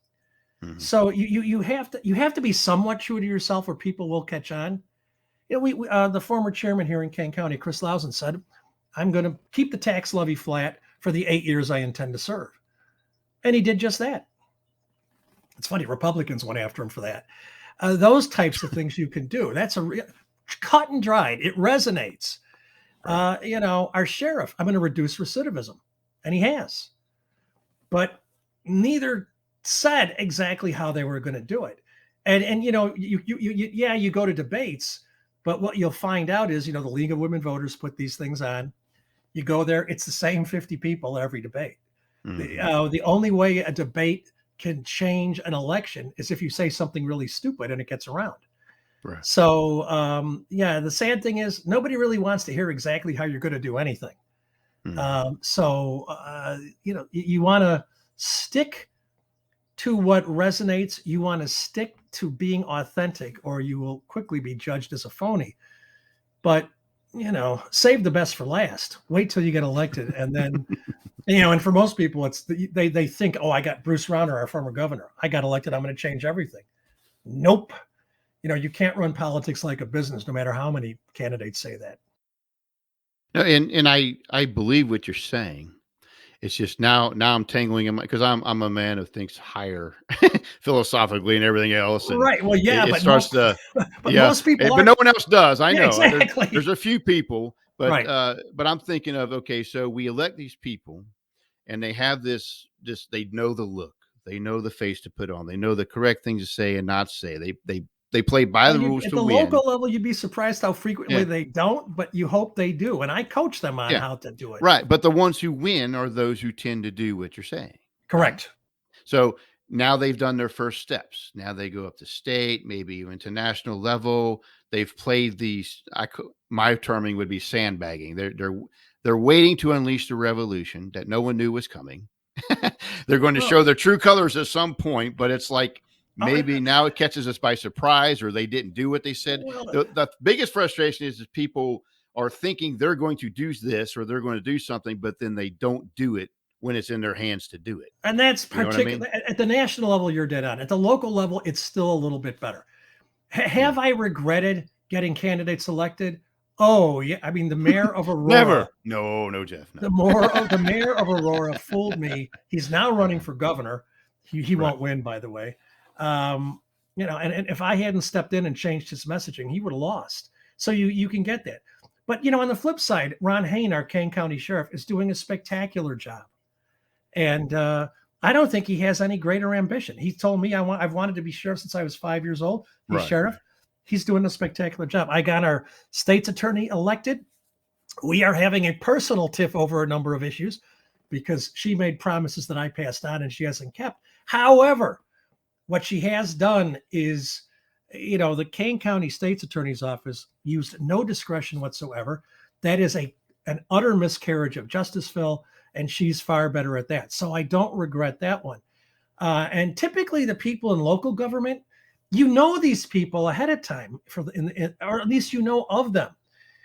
Mm-hmm. So you have to be somewhat true to yourself, or people will catch on. We the former chairman here in Kane County, Chris Lausen, said, I'm going to keep the tax levy flat for the 8 years I intend to serve. And he did just that. It's funny, Republicans went after him for that. Those types of things you can do. That's cut and dried. It resonates. Right. Our sheriff, I'm going to reduce recidivism. And he has. But neither said exactly how they were going to do it. And you go to debates, but what you'll find out is, the League of Women Voters put these things on. You go there, it's the same 50 people every debate. Mm-hmm. The only way a debate can change an election is if you say something really stupid and it gets around. Right. So, the sad thing is nobody really wants to hear exactly how you're going to do anything. Mm-hmm. You want to stick to what resonates. You want to stick to being authentic, or you will quickly be judged as a phony. but save the best for last. Wait till you get elected, and then and for most people, it's they think, oh, I got Bruce Rauner, our former governor, I got elected, I'm going to change everything. Nope. You can't run politics like a business, no matter how many candidates say that. No, and I believe what you're saying. It's just now I'm tangling in because I'm a man who thinks higher philosophically and everything else. And right. Well, yeah, it starts to, but most people, but no one else does. I know exactly. there's a few people, but right. But I'm thinking of, okay, so we elect these people, and they have this they know the look, they know the face to put on, they know the correct thing to say and not say. They play by the rules at to the win. local level, you'd be surprised how frequently they don't, but you hope they do. And I coach them on how to do it. Right. But the ones who win are those who tend to do what you're saying. Correct. Right? So now they've done their first steps. Now they go up to state, maybe even to national level. They've played these, my terming would be sandbagging. They're waiting to unleash the revolution that no one knew was coming. They're going to show their true colors at some point, but it's like, maybe now it catches us by surprise, or they didn't do what they said. The biggest frustration is people are thinking they're going to do this or they're going to do something, but then they don't do it when it's in their hands to do it. And that's particularly at the national level, you're dead on. At the local level, it's still a little bit better. Have I regretted getting candidates elected? Oh, yeah. I mean, the mayor of Aurora. Never. No, Jeff. No. The mayor of Aurora fooled me. He's now running for governor. He won't win, by the way. And if I hadn't stepped in and changed his messaging, he would have lost. So you can get that. But, on the flip side, Ron Hain, our Kane County sheriff, is doing a spectacular job. And I don't think he has any greater ambition. He told me I've wanted to be sheriff since I was 5 years old. He's sheriff. He's doing a spectacular job. I got our state's attorney elected. We are having a personal tiff over a number of issues because she made promises that I passed on and she hasn't kept. However, what she has done is, the Kane County State's Attorney's Office used no discretion whatsoever. That is an utter miscarriage of justice, Phil, and she's far better at that. So I don't regret that one. And typically the people in local government, these people ahead of time, or at least of them.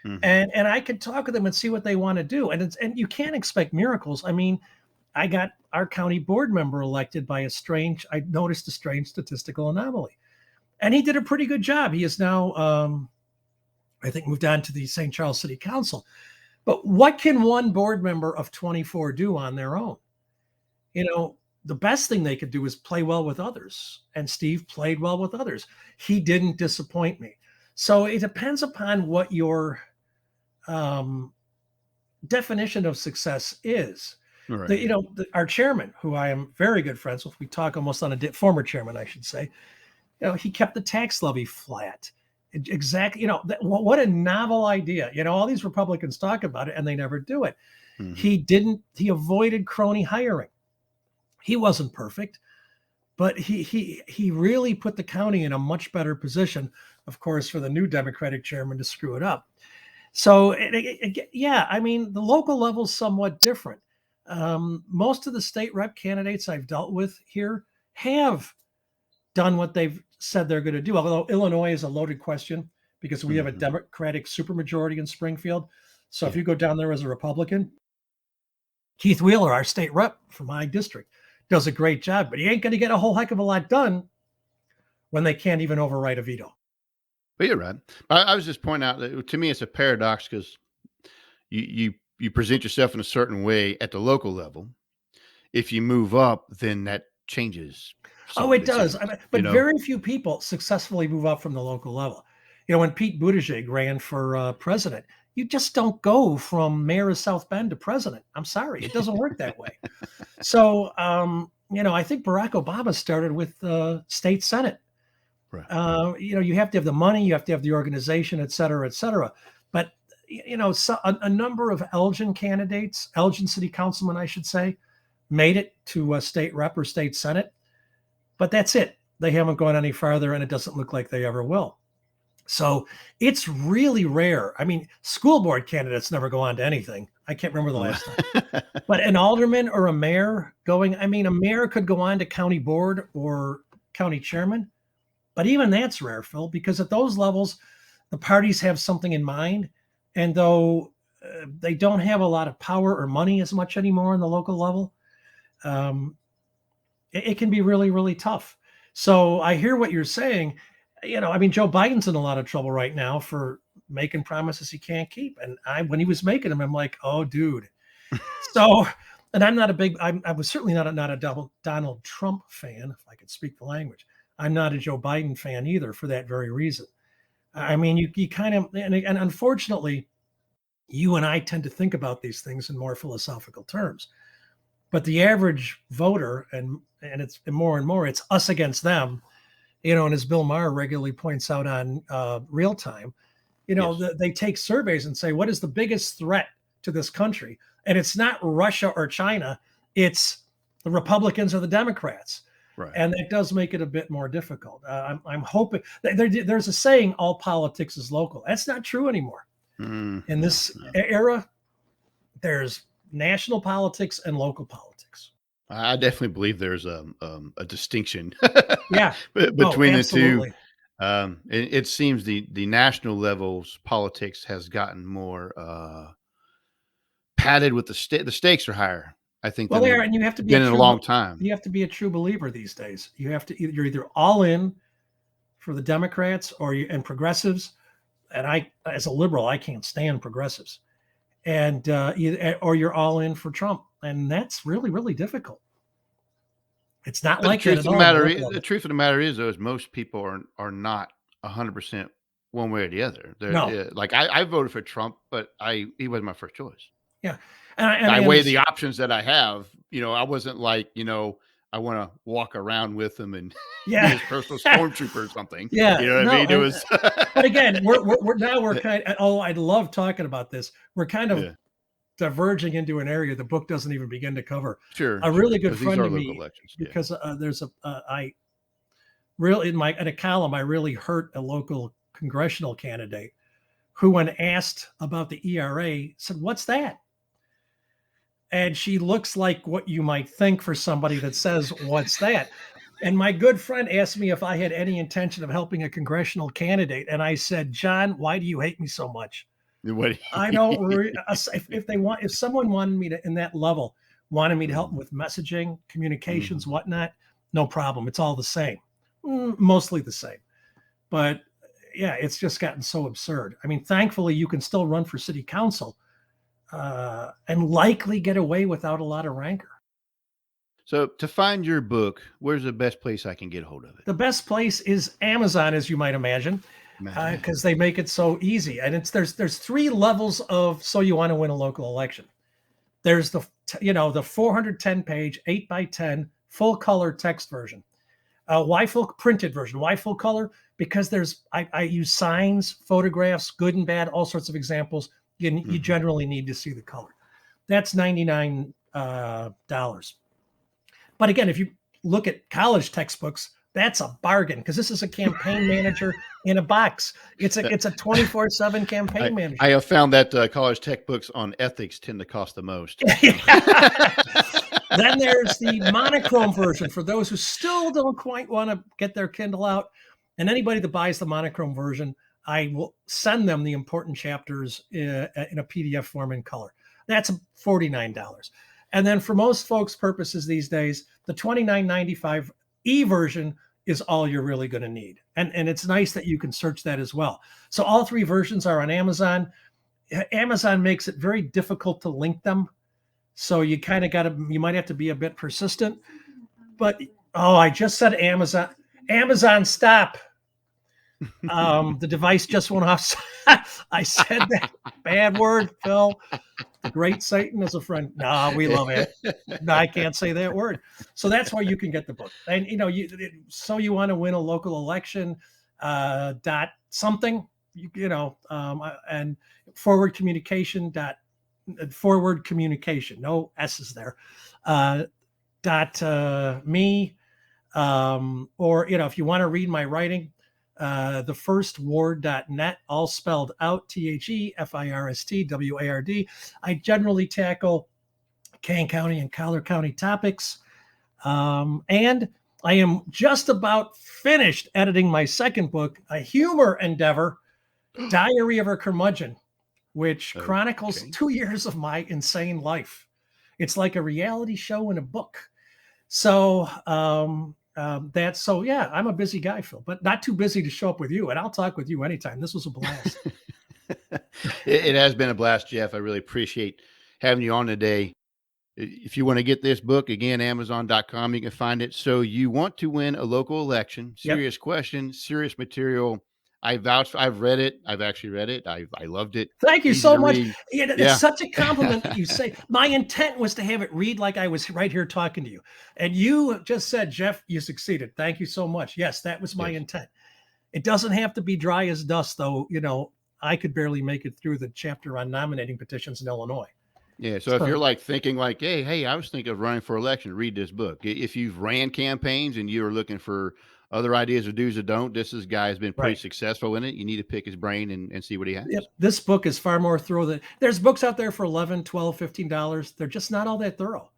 Mm-hmm. And I can talk to them and see what they want to do. And you can't expect miracles. I mean, I got our county board member elected by I noticed a strange statistical anomaly. And he did a pretty good job. He is now, I think, moved on to the St. Charles City Council. But what can one board member of 24 do on their own? The best thing they could do is play well with others. And Steve played well with others. He didn't disappoint me. So it depends upon what your definition of success is. Right. Our chairman, who I am very good friends with, we talk almost on former chairman, I should say, he kept the tax levy flat. Exactly. What a novel idea. All these Republicans talk about it and they never do it. Mm-hmm. He avoided crony hiring. He wasn't perfect, but he really put the county in a much better position, of course, for the new Democratic chairman to screw it up. So, I mean, the local level is somewhat different. Most of the state rep candidates I've dealt with here have done what they've said they're going to do. Although Illinois is a loaded question because we have a Democratic supermajority in Springfield. So if you go down there as a Republican, Keith Wheeler, our state rep from my district, does a great job, but he ain't going to get a whole heck of a lot done when they can't even override a veto. But you're right. I was just pointing out that to me, it's a paradox because you present yourself in a certain way at the local level. If you move up, then that changes. Oh, it does. But very few people successfully move up from the local level. When Pete Buttigieg ran for president, you just don't go from mayor of South Bend to president. I'm sorry. It doesn't work that way. So, I think Barack Obama started with state senate. Right. You have to have the money, you have to have the organization, et cetera, et cetera. But, a number of Elgin city councilmen, I should say, made it to a state rep or state senate. But that's it. They haven't gone any farther, and it doesn't look like they ever will. So it's really rare. I mean, school board candidates never go on to anything. I can't remember the last time. But an alderman or a mayor a mayor could go on to county board or county chairman. But even that's rare, Phil, because at those levels, the parties have something in mind, and though they don't have a lot of power or money as much anymore on the local level, it can be really, really tough. So I hear what you're saying. I mean, Joe Biden's in a lot of trouble right now for making promises he can't keep. And when he was making them, I'm like, oh, dude. So, and I'm not a big, I was certainly not a Donald Trump fan, if I could speak the language. I'm not a Joe Biden fan either for that very reason. I mean, you kind of, and unfortunately, you and I tend to think about these things in more philosophical terms. But the average voter, and it's more and more, it's us against them, and as Bill Maher regularly points out on Real Time, yes. They take surveys and say, what is the biggest threat to this country? And it's not Russia or China, it's the Republicans or the Democrats. Right. And it does make it a bit more difficult. I'm hoping there's a saying, all politics is local. That's not true anymore. In this era, there's national politics and local politics. I definitely believe there's a distinction yeah. between the two. It seems the national levels politics has gotten more padded with the stakes are higher. I think. Well, they are, and you have to be in a long time. You have to be a true believer these days. You have to you're either all in for the Democrats and progressives, and I, as a liberal, I can't stand progressives, and or you're all in for Trump, and that's really, really difficult. It's not like that at all. The truth of the matter is, though, is most people are not 100% one way or the other. No. Like I voted for Trump, but he wasn't my first choice. Yeah. And I weigh the options that I have. I wasn't like, I want to walk around with him and be his personal stormtrooper or something. Yeah. You know what I mean? It was. But again, we're kind of, I love talking about this. We're kind of diverging into an area the book doesn't even begin to cover. Sure. A really good friend of me, elections, because there's in a column, I really hurt a local congressional candidate who, when asked about the ERA, said, "What's that?" And she looks like what you might think for somebody that says, "What's that?" And my good friend asked me if I had any intention of helping a congressional candidate. And I said, "John, why do you hate me so much?" I don't, if someone wanted me to, in that level, wanted me to help them with messaging, communications, whatnot, no problem. It's all the same, mostly the same. But yeah, it's just gotten so absurd. I mean, thankfully you can still run for city council and likely get away without a lot of rancor. So to find your book, where's the best place I can get a hold of it? The best place is Amazon, as you might imagine, because they make it so easy. And there's three levels of So You Want to Win a Local Election. There's the 410 page 8x10 full color text version. Why full printed version? Why full color? Because I use signs, photographs, good and bad, all sorts of examples. You generally need to see the color. That's $99. But again, if you look at college textbooks, that's a bargain, because this is a campaign manager in a box. It's a 24/7 campaign manager. I have found that college tech books on ethics tend to cost the most. Then there's the monochrome version for those who still don't quite want to get their Kindle out. And anybody that buys the monochrome version, I will send them the important chapters in a PDF form in color. That's $49. And then for most folks' purposes these days, the $29.95 e-version is all you're really going to need. And it's nice that you can search that as well. So all three versions are on Amazon. Amazon makes it very difficult to link them. So you kind of you might have to be a bit persistent. But, I just said Amazon. Amazon, stop. The device just went off. I said that bad word, Phil. The great Satan is a friend. No, we love it. No, I can't say that word. So that's why you can get the book. And So You Want to Win a Local Election something, and forward communication, no S's there, me, or if you want to read my writing, thefirstward.net, all spelled out, THEFIRSTWARD. I generally tackle Kane County and Collier County topics. And I am just about finished editing my second book, a humor endeavor Diary of a Curmudgeon, which chronicles 2 years of my insane life. It's like a reality show in a book. So I'm a busy guy, Phil, but not too busy to show up with you. And I'll talk with you anytime. This was a blast. It has been a blast, Jeff. I really appreciate having you on today. If you want to get this book, again, Amazon.com, you can find it. So You Want to Win a Local Election, serious question, serious material. I've read it. I've actually read it. I loved it. Thank you so much. It's such a compliment that you say. My intent was to have it read like I was right here talking to you. And you just said, Jeff, you succeeded. Thank you so much. Yes, that was my intent. It doesn't have to be dry as dust, though. I could barely make it through the chapter on nominating petitions in Illinois. Yeah. So if you're like thinking like, hey, I was thinking of running for election, read this book. If you've ran campaigns and you're looking for other ideas or do's or don't, this guy has been pretty successful in it. You need to pick his brain and see what he has. Yep. This book is far more thorough than there's books out there for $11, $12, $15. They're just not all that thorough.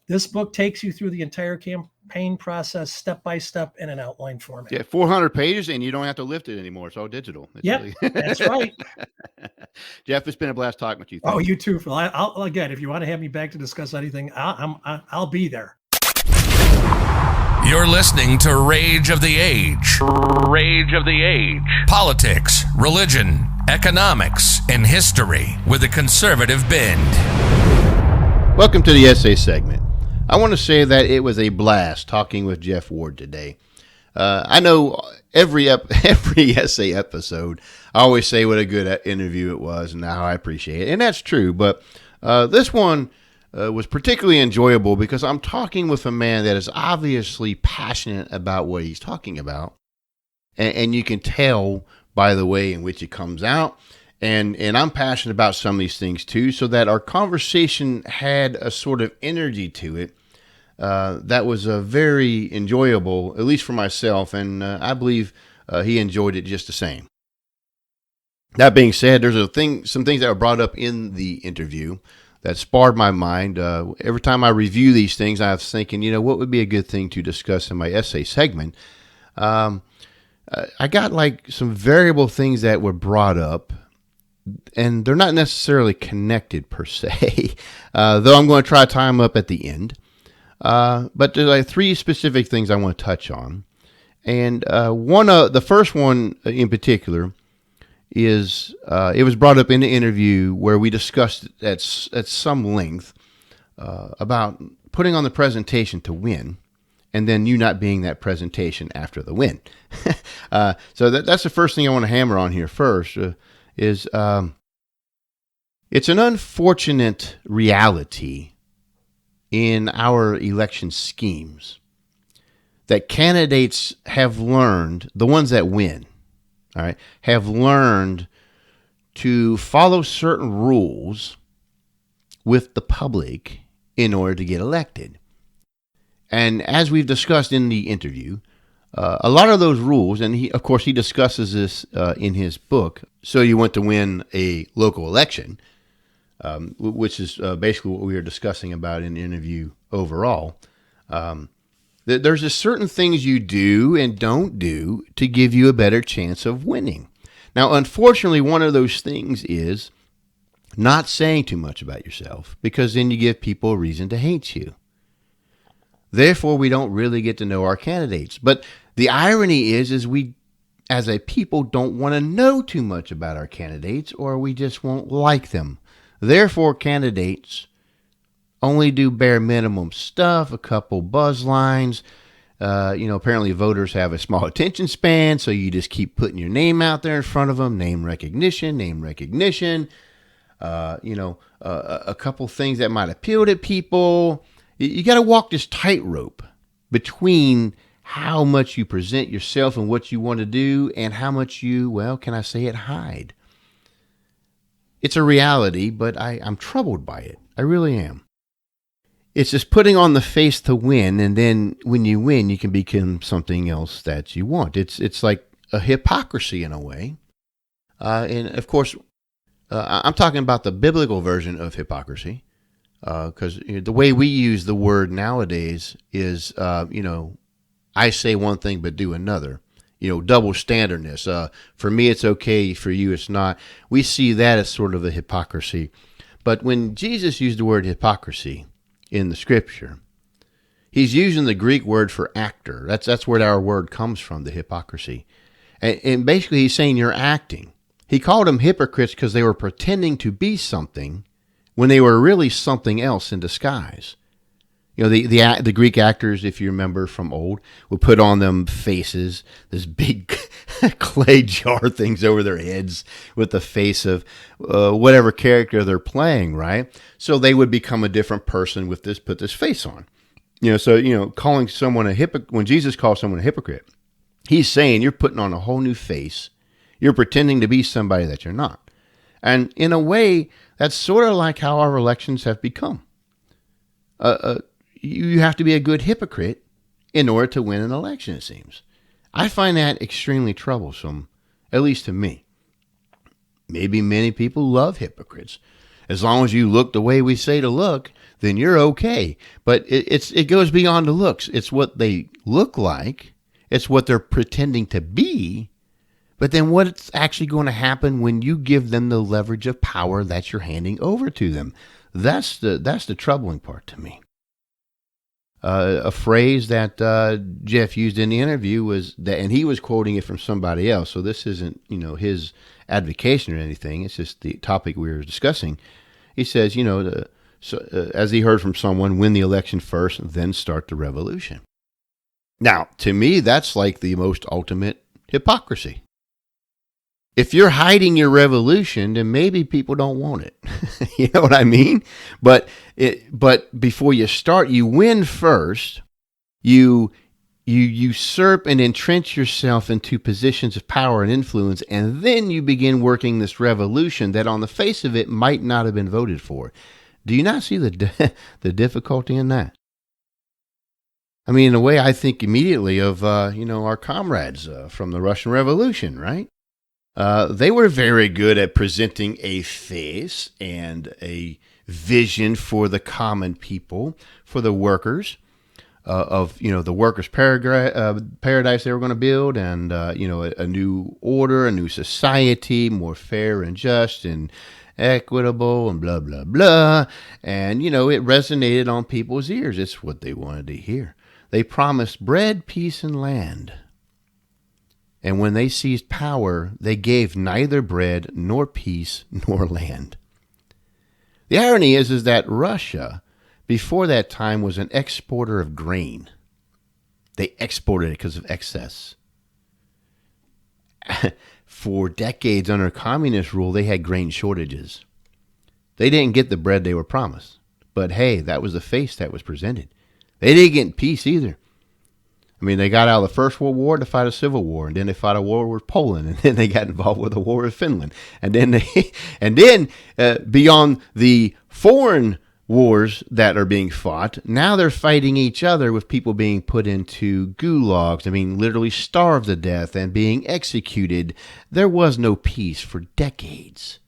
This book takes you through the entire campaign process, step by step, in an outline format. Yeah, 400 pages, and you don't have to lift it anymore. It's all digital. That's right. Jeff, it's been a blast talking with you. Thank you too, Phil. I'll again, if you want to have me back to discuss anything, I'll be there. You're listening to Rage of the Age. Rage of the Age. Politics, religion, economics, and history with a conservative bend. Welcome to the essay segment. I want to say that it was a blast talking with Jeff Ward today. I know every essay episode, I always say what a good interview it was and how I appreciate it. And that's true. But this one was particularly enjoyable because I'm talking with a man that is obviously passionate about what he's talking about. And you can tell by the way in which it comes out. And I'm passionate about some of these things too, so that our conversation had a sort of energy to it that was very enjoyable, at least for myself, and I believe he enjoyed it just the same. That being said, there's some things that were brought up in the interview that sparred my mind. Every time I review these things, I was thinking, what would be a good thing to discuss in my essay segment? I got like some variable things that were brought up, and they're not necessarily connected per se, though I'm going to try to tie them up at the end. But there's like three specific things I want to touch on. And the first one in particular is it was brought up in the interview where we discussed at some length about putting on the presentation to win, and then you not being that presentation after the win. So that's the first thing I want to hammer on here first. It's an unfortunate reality in our election schemes that candidates have learned, the ones that win, all right, have learned to follow certain rules with the public in order to get elected. And as we've discussed in the interview, a lot of those rules, and he discusses this in his book, So You Want to Win a Local Election, which is basically what we were discussing about in the interview overall. There's just certain things you do and don't do to give you a better chance of winning. Now, unfortunately, one of those things is not saying too much about yourself, because then you give people a reason to hate you. Therefore, we don't really get to know our candidates. But the irony is we, as a people, don't want to know too much about our candidates, or we just won't like them. Therefore, candidates only do bare minimum stuff, a couple buzz lines. Apparently voters have a small attention span, so you just keep putting your name out there in front of them, name recognition. A couple things that might appeal to people. You got to walk this tightrope between how much you present yourself and what you want to do and how much you, hide. It's a reality, but I'm troubled by it. I really am. It's just putting on the face to win, and then when you win, you can become something else that you want. It's like a hypocrisy in a way. And of course, I'm talking about the biblical version of hypocrisy, because the way we use the word nowadays is, I say one thing but do another. double standardness. For me, it's okay. For you, it's not. We see that as sort of a hypocrisy. But when Jesus used the word hypocrisy in the scripture, he's using the Greek word for actor. That's where our word comes from, the hypocrisy. And basically he's saying you're acting. He called them hypocrites because they were pretending to be something when they were really something else in disguise. The Greek actors, if you remember from old, would put on them faces, this big clay jar things over their heads with the face of whatever character they're playing, right? So they would become a different person with put this face on. Calling someone when Jesus calls someone a hypocrite, he's saying you're putting on a whole new face. You're pretending to be somebody that you're not. And in a way, that's sort of like how our elections have become. You have to be a good hypocrite in order to win an election, it seems. I find that extremely troublesome, at least to me. Maybe many people love hypocrites. As long as you look the way we say to look, then you're okay. But it goes beyond the looks. It's what they look like. It's what they're pretending to be. But then what's actually going to happen when you give them the leverage of power that you're handing over to them? That's the troubling part to me. A phrase that Jeff used in the interview was that, and he was quoting it from somebody else. So this isn't, his advocation or anything. It's just the topic we were discussing. He says, as he heard from someone, win the election first, then start the revolution. Now, to me, that's like the most ultimate hypocrisy. If you're hiding your revolution, then maybe people don't want it. You know what I mean? But before you start, you win first. You usurp and entrench yourself into positions of power and influence, and then you begin working this revolution that on the face of it might not have been voted for. Do you not see the difficulty in that? I mean, in a way, I think immediately of, our comrades from the Russian Revolution, right? They were very good at presenting a face and a vision for the common people, for the workers of the workers' paradise they were going to build, and a new order, a new society, more fair and just and equitable and blah blah blah. And it resonated on people's ears. It's what they wanted to hear. They promised bread, peace, and land. And when they seized power, they gave neither bread, nor peace, nor land. The irony is that Russia, before that time, was an exporter of grain. They exported it because of excess. For decades under communist rule, they had grain shortages. They didn't get the bread they were promised. But hey, that was the face that was presented. They didn't get peace either. I mean, they got out of the First World War to fight a civil war, and then they fought a war with Poland, and then they got involved with a war with Finland, and then beyond the foreign wars that are being fought, now they're fighting each other with people being put into gulags. I mean, literally starved to death and being executed. There was no peace for decades.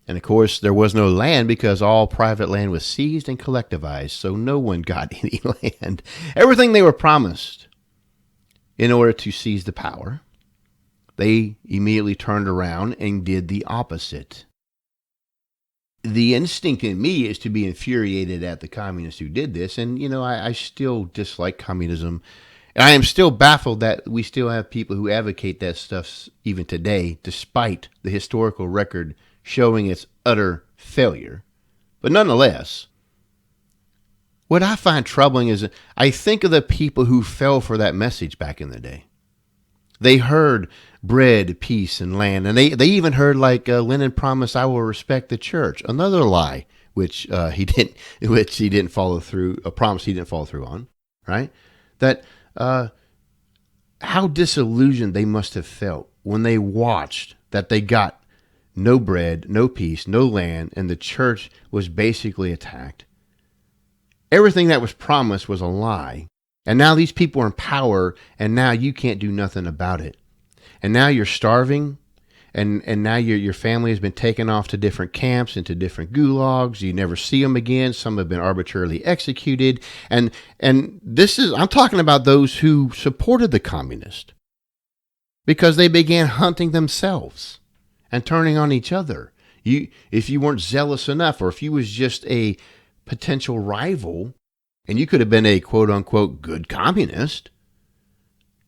And of course, there was no land because all private land was seized and collectivized, so no one got any land. Everything they were promised in order to seize the power, they immediately turned around and did the opposite. The instinct in me is to be infuriated at the communists who did this, and I still dislike communism. And I am still baffled that we still have people who advocate that stuff even today, despite the historical record showing its utter failure. But nonetheless, what I find troubling is I think of the people who fell for that message back in the day. They heard bread, peace, and land. And they even heard, like Lenin promised, I will respect the church. Another lie, which he didn't follow through, a promise he didn't follow through on, right? That how disillusioned they must have felt when they watched that they got no bread, no peace, no land, and the church was basically attacked. Everything that was promised was a lie. And now these people are in power, and now you can't do nothing about it. And now you're starving, and now your family has been taken off to different camps, into different gulags. You never see them again. Some have been arbitrarily executed. And I'm talking about those who supported the communists because they began hunting themselves and turning on each other. If you weren't zealous enough, or if you was just a potential rival, and you could have been a quote unquote good communist,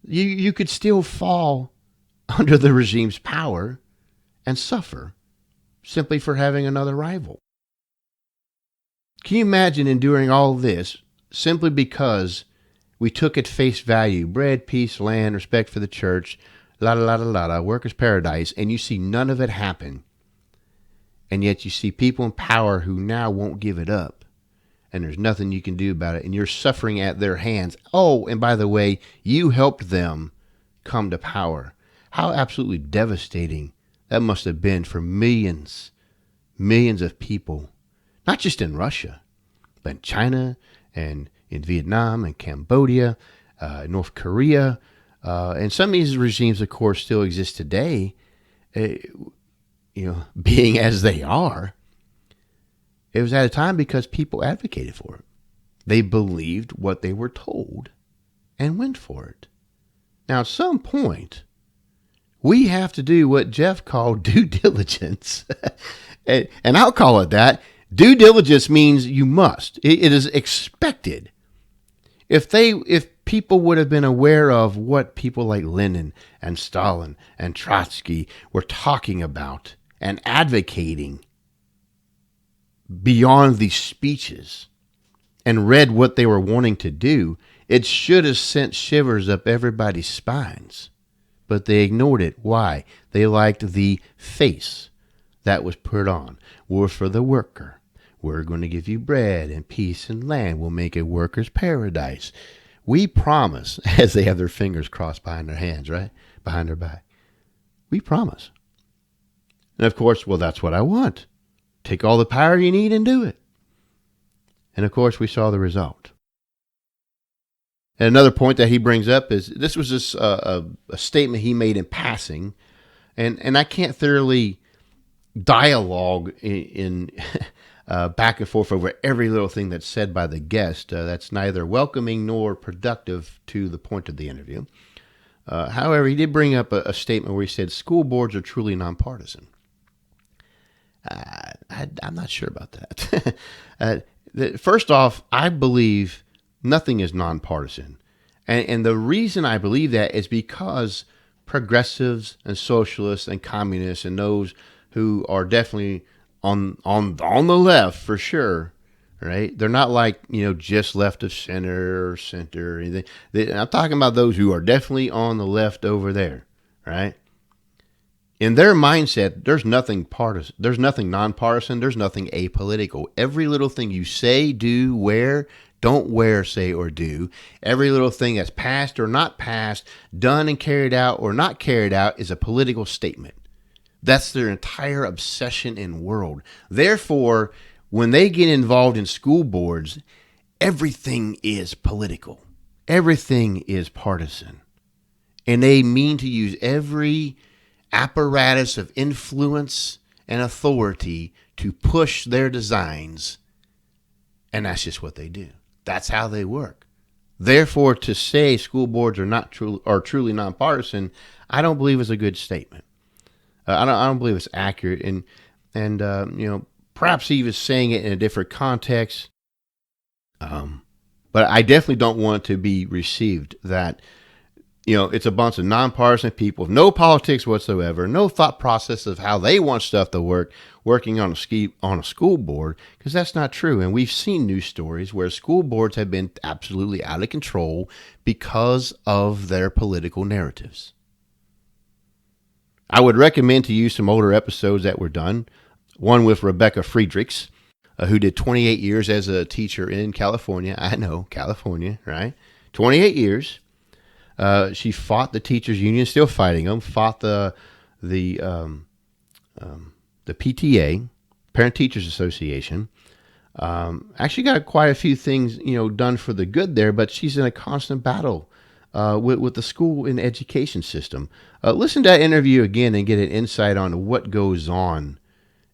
you could still fall under the regime's power and suffer simply for having another rival. Can you imagine enduring all this simply because we took at face value bread, peace, land, respect for the church, workers' paradise, and you see none of it happen? And yet you see people in power who now won't give it up. And there's nothing you can do about it. And you're suffering at their hands. Oh, and by the way, you helped them come to power. How absolutely devastating that must have been for millions of people. Not just in Russia, but in China and in Vietnam and Cambodia, North Korea. And some of these regimes, of course, still exist today. Being as they are, it was at a time because people advocated for it. They believed what they were told and went for it. Now, at some point, we have to do what Jeff called due diligence. and I'll call it that. Due diligence means you must. It is expected. If people would have been aware of what people like Lenin and Stalin and Trotsky were talking about and advocating beyond these speeches and read what they were wanting to do, it should have sent shivers up everybody's spines. But they ignored it. Why? They liked the face that was put on. We're for the worker. We're going to give you bread and peace and land. We'll make a worker's paradise. We promise, as they have their fingers crossed behind their hands, right? Behind their back. We promise. And of course, well, that's what I want. Take all the power you need and do it. And of course, we saw the result. And another point that he brings up is this was just a statement he made in passing. And I can't thoroughly dialogue in back and forth over every little thing that's said by the guest. That's neither welcoming nor productive to the point of the interview. However, he did bring up a statement where he said school boards are truly nonpartisan. I'm not sure about that. First off, I believe nothing is nonpartisan. And the reason I believe that is because progressives and socialists and communists and those who are definitely on the left for sure, right? They're not like, just left of center or center or anything. I'm talking about those who are definitely on the left over there, right? In their mindset, there's nothing partisan. There's nothing nonpartisan. There's nothing apolitical. Every little thing you say, do, wear, don't wear, say, or do, every little thing that's passed or not passed, done and carried out or not carried out is a political statement. That's their entire obsession in world. Therefore, when they get involved in school boards, everything is political. Everything is partisan. And they mean to use every apparatus of influence and authority to push their designs. And that's just what they do. That's how they work. Therefore, to say school boards are truly nonpartisan, I don't believe is a good statement. I don't believe it's accurate. And perhaps he was saying it in a different context. But I definitely don't want to be received that it's a bunch of nonpartisan people with no politics whatsoever, no thought process of how they want stuff to work, working on a school board, because that's not true. And we've seen news stories where school boards have been absolutely out of control because of their political narratives. I would recommend to you some older episodes that were done. One with Rebecca Friedrichs, who did 28 years as a teacher in California. I know, California, right? 28 years. She fought the teachers union, still fighting them. Fought the PTA, Parent Teachers Association. Actually got quite a few things done for the good there, but she's in a constant battle with the school and education system. Listen to that interview again and get an insight on what goes on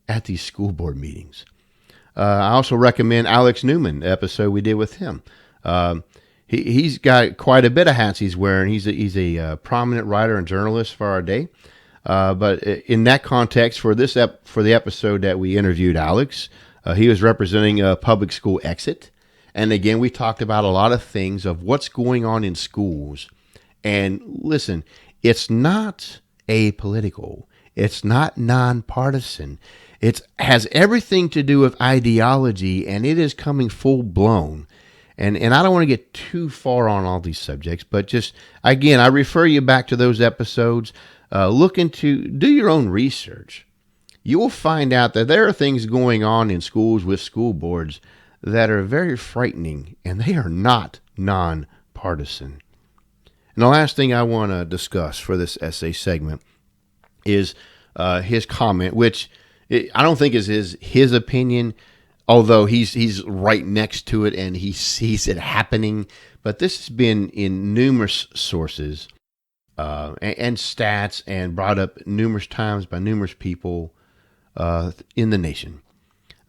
at these school board meetings. I also recommend Alex Newman, the episode we did with him. He's got quite a bit of hats he's wearing. He's a prominent writer and journalist for our day. But in that context, for the episode that we interviewed Alex, he was representing a public school exit. And again, we talked about a lot of things of what's going on in schools. And listen, it's not apolitical. It's not nonpartisan. It has everything to do with ideology, and it is coming full blown. And I don't want to get too far on all these subjects, but just, again, I refer you back to those episodes. Do your own research. You will find out that there are things going on in schools with school boards that are very frightening, and they are not nonpartisan. And the last thing I want to discuss for this essay segment is his comment, which I don't think is his opinion, although he's right next to it and he sees it happening. But this has been in numerous sources and stats and brought up numerous times by numerous people in the nation,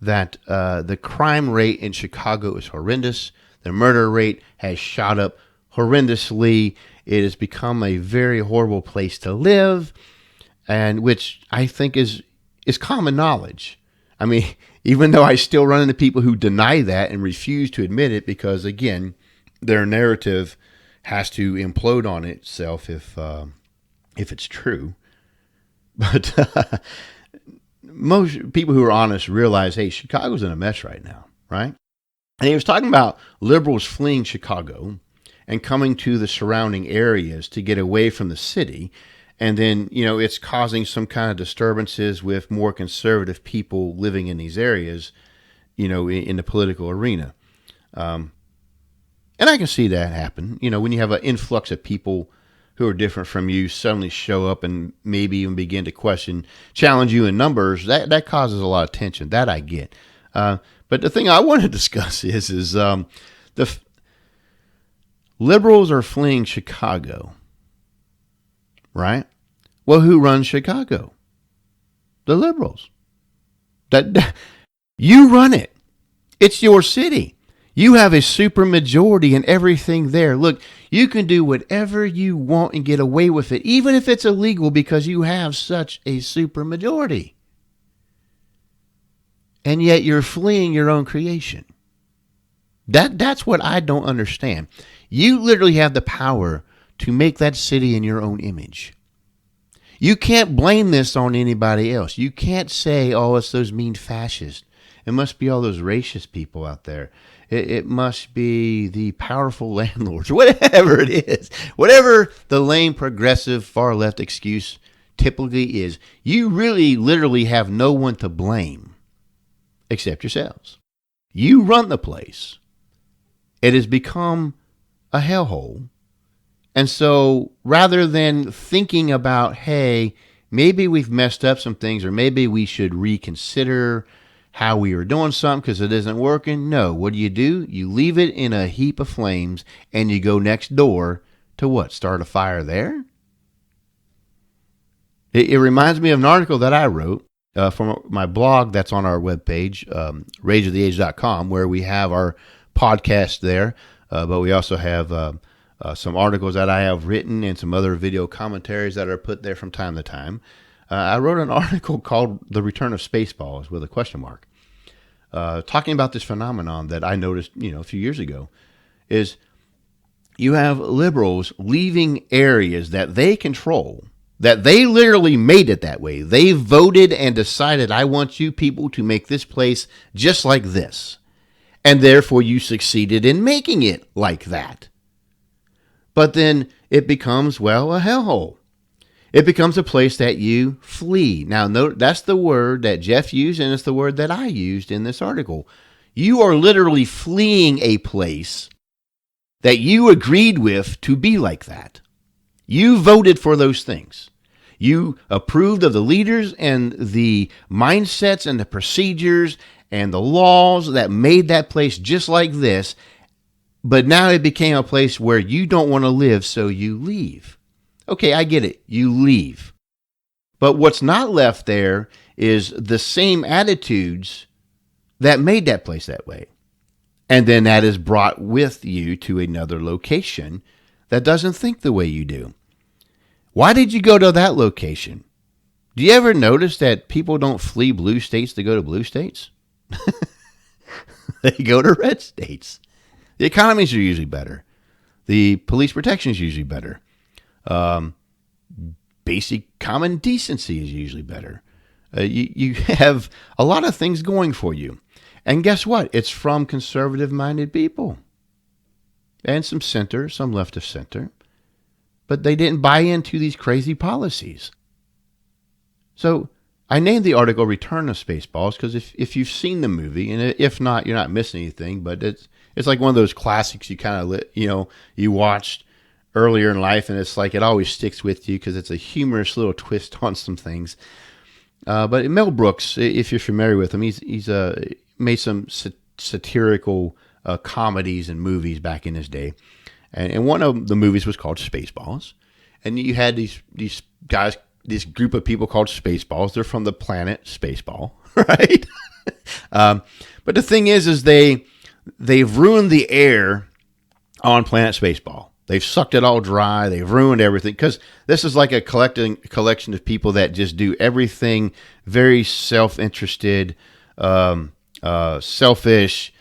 that the crime rate in Chicago is horrendous. The murder rate has shot up horrendously. It has become a very horrible place to live, and which I think is common knowledge. I mean, even though I still run into people who deny that and refuse to admit it because, again, their narrative has to implode on itself if it's true. But most people who are honest realize, hey, Chicago's in a mess right now, right? And he was talking about liberals fleeing Chicago and coming to the surrounding areas to get away from the city. And then, it's causing some kind of disturbances with more conservative people living in these areas, in the political arena. And I can see that happen. When you have an influx of people who are different from you suddenly show up and maybe even begin to challenge you in numbers, that causes a lot of tension. That I get. But the thing I want to discuss is the liberals are fleeing Chicago. Right? Well, who runs Chicago? The liberals. You run it. It's your city. You have a supermajority in everything there. Look, you can do whatever you want and get away with it, even if it's illegal, because you have such a supermajority. And yet you're fleeing your own creation. That's what I don't understand. You literally have the power to make that city in your own image. You can't blame this on anybody else. You can't say, oh, it's those mean fascists. It must be all those racist people out there. It must be the powerful landlords, whatever it is. Whatever the lame, progressive, far-left excuse typically is, you really literally have no one to blame except yourselves. You run the place. It has become a hellhole. And so rather than thinking about, hey, maybe we've messed up some things or maybe we should reconsider how we are doing something because it isn't working. No, what do? You leave it in a heap of flames and you go next door to what? Start a fire there? It reminds me of an article that I wrote from my blog that's on our webpage, rageoftheage.com, where we have our podcast there, but we also have some articles that I have written and some other video commentaries that are put there from time to time. I wrote an article called The Return of Spaceballs with a question mark, talking about this phenomenon that I noticed, a few years ago, is you have liberals leaving areas that they control, that they literally made it that way. They voted and decided, I want you people to make this place just like this. And therefore you succeeded in making it like that. But then it becomes, a hellhole. It becomes a place that you flee. Now, note, that's the word that Jeff used, and it's the word that I used in this article. You are literally fleeing a place that you agreed with to be like that. You voted for those things. You approved of the leaders and the mindsets and the procedures and the laws that made that place just like this. But now it became a place where you don't want to live, so you leave. Okay, I get it. You leave. But what's not left there is the same attitudes that made that place that way. And then that is brought with you to another location that doesn't think the way you do. Why did you go to that location? Do you ever notice that people don't flee blue states to go to blue states? They go to red states. The economies are usually better. The police protection is usually better. Basic common decency is usually better. You have a lot of things going for you. And guess what? It's from conservative-minded people. And some center, some left of center. But they didn't buy into these crazy policies. So I named the article Return of Spaceballs because if you've seen the movie, and if not, you're not missing anything, but it's like one of those classics you kind of, you watched earlier in life, and it's like it always sticks with you because it's a humorous little twist on some things. But Mel Brooks, if you're familiar with him, he's made some satirical comedies and movies back in his day. And one of the movies was called Spaceballs. And you had these guys, this group of people called Spaceballs. They're from the planet Spaceball, right? But the thing is they've ruined the air on planet Spaceball. They've sucked it all dry. They've ruined everything because this is like a collection of people that just do everything very self-interested, selfish,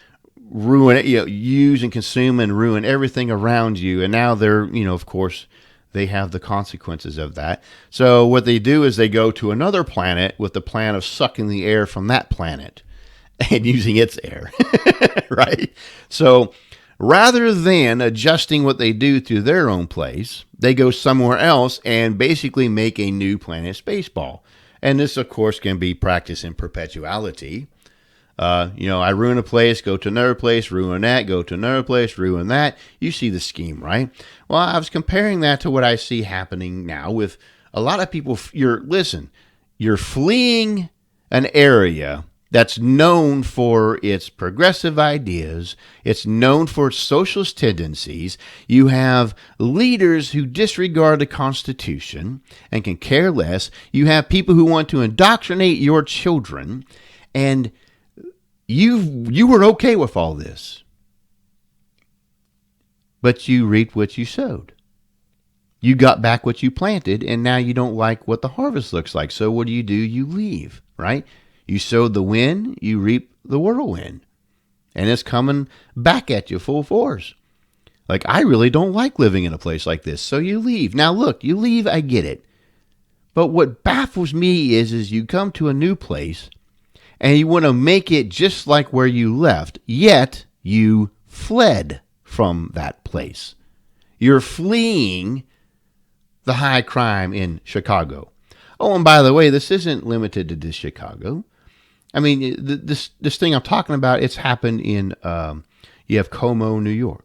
ruin it, use and consume and ruin everything around you. And now they're, of course, they have the consequences of that. So what they do is they go to another planet with the plan of sucking the air from that planet and using its air, right? So rather than adjusting what they do to their own place, they go somewhere else and basically make a new planet Spaceball. And this, of course, can be practiced in perpetuality. I ruin a place, go to another place, ruin that, go to another place, ruin that. You see the scheme, right? Well, I was comparing that to what I see happening now with a lot of people. You're fleeing an area that's known for its progressive ideas. It's known for its socialist tendencies. You have leaders who disregard the Constitution and can care less. You have people who want to indoctrinate your children, and you were okay with all this. But you reaped what you sowed. You got back what you planted, and now you don't like what the harvest looks like. So what do? You leave, right? You sowed the wind, you reap the whirlwind. And it's coming back at you full force. Like, I really don't like living in a place like this, so you leave. Now, look, you leave, I get it. But what baffles me is you come to a new place, and you want to make it just like where you left, yet you fled from that place. You're fleeing the high crime in Chicago. Oh, and by the way, this isn't limited to just Chicago. I mean, this thing I'm talking about, it's happened in, you have Como, New York.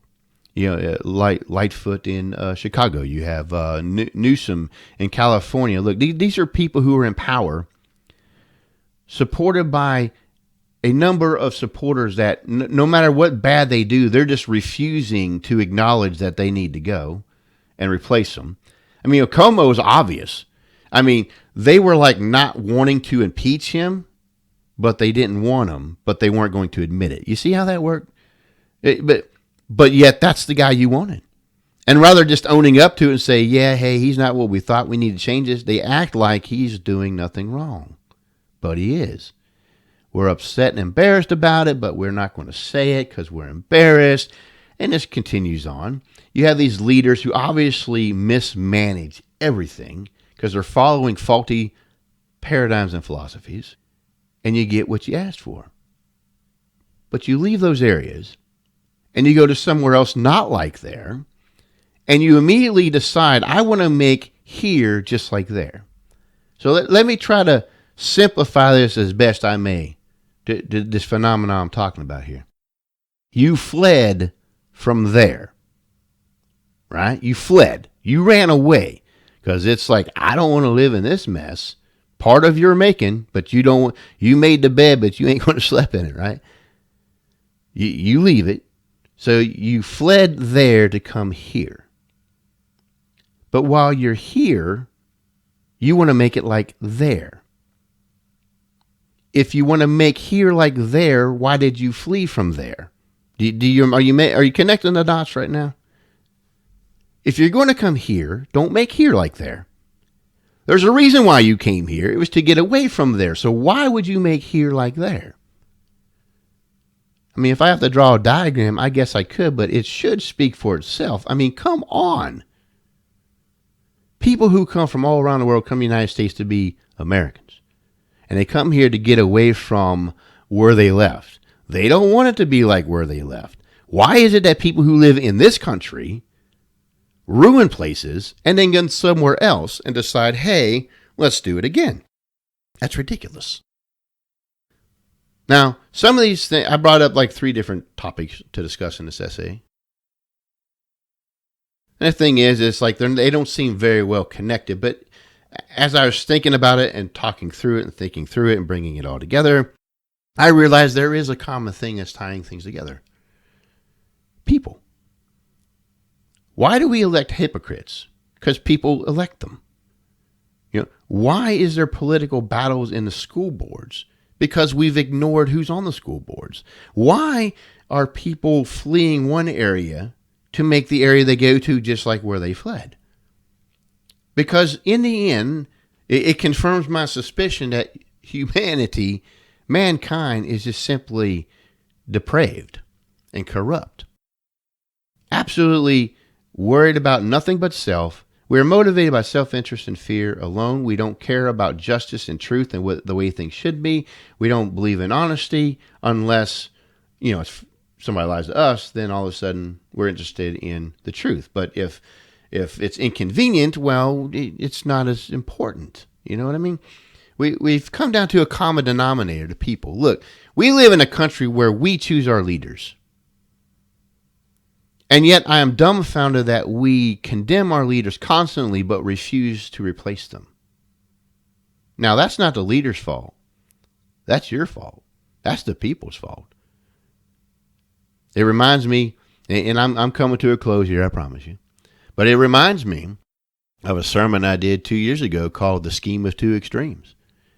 Lightfoot in Chicago. You have Newsom in California. Look, these are people who are in power, supported by a number of supporters that no matter what bad they do, they're just refusing to acknowledge that they need to go and replace them. I mean, Como is obvious. I mean, they were like not wanting to impeach him, but they didn't want him, but they weren't going to admit it. You see how that worked? But yet that's the guy you wanted. And rather just owning up to it and say, yeah, hey, he's not what we thought, we need to change this, they act like he's doing nothing wrong. But he is. We're upset and embarrassed about it, but we're not going to say it because we're embarrassed. And this continues on. You have these leaders who obviously mismanage everything because they're following faulty paradigms and philosophies, and you get what you asked for. But you leave those areas, and you go to somewhere else not like there, and you immediately decide, I want to make here just like there. So let me try to simplify this as best I may, to this phenomenon I'm talking about here. You fled from there, right? You fled. You ran away because it's like, I don't want to live in this mess. Part of your making, but you made the bed, but you ain't going to sleep in it, right? You leave it. So you fled there to come here. But while you're here, you want to make it like there. If you want to make here like there, why did you flee from there? Are you connecting the dots right now? If you're going to come here, don't make here like there. There's a reason why you came here. It was to get away from there. So why would you make here like there? I mean, if I have to draw a diagram, I guess I could, but it should speak for itself. I mean, come on. People who come from all around the world come to the United States to be Americans. And they come here to get away from where they left. They don't want it to be like where they left. Why is it that people who live in this country ruin places and then go somewhere else and decide, hey, let's do it again? That's ridiculous. Now, some of these things, I brought up like 3 different topics to discuss in this essay. And the thing is, it's like they don't seem very well connected. But as I was thinking about it and talking through it and thinking through it and bringing it all together, I realized there is a common thing that's tying things together. People. Why do we elect hypocrites? Because people elect them. Why is there political battles in the school boards? Because we've ignored who's on the school boards. Why are people fleeing one area to make the area they go to just like where they fled? Because in the end, it confirms my suspicion that mankind is just simply depraved and corrupt. Absolutely worried about nothing but self. We're motivated by self-interest and fear alone. We don't care about justice and truth and the way things should be. We don't believe in honesty unless, if somebody lies to us, then all of a sudden we're interested in the truth. But if it's inconvenient, well, it's not as important. You know what I mean? We've come down to a common denominator to people. Look, we live in a country where we choose our leaders. And yet I am dumbfounded that we condemn our leaders constantly but refuse to replace them. Now, that's not the leader's fault. That's your fault. That's the people's fault. It reminds me, and I'm coming to a close here, I promise you, but it reminds me of a sermon I did 2 years ago called The Scheme of Two Extremes,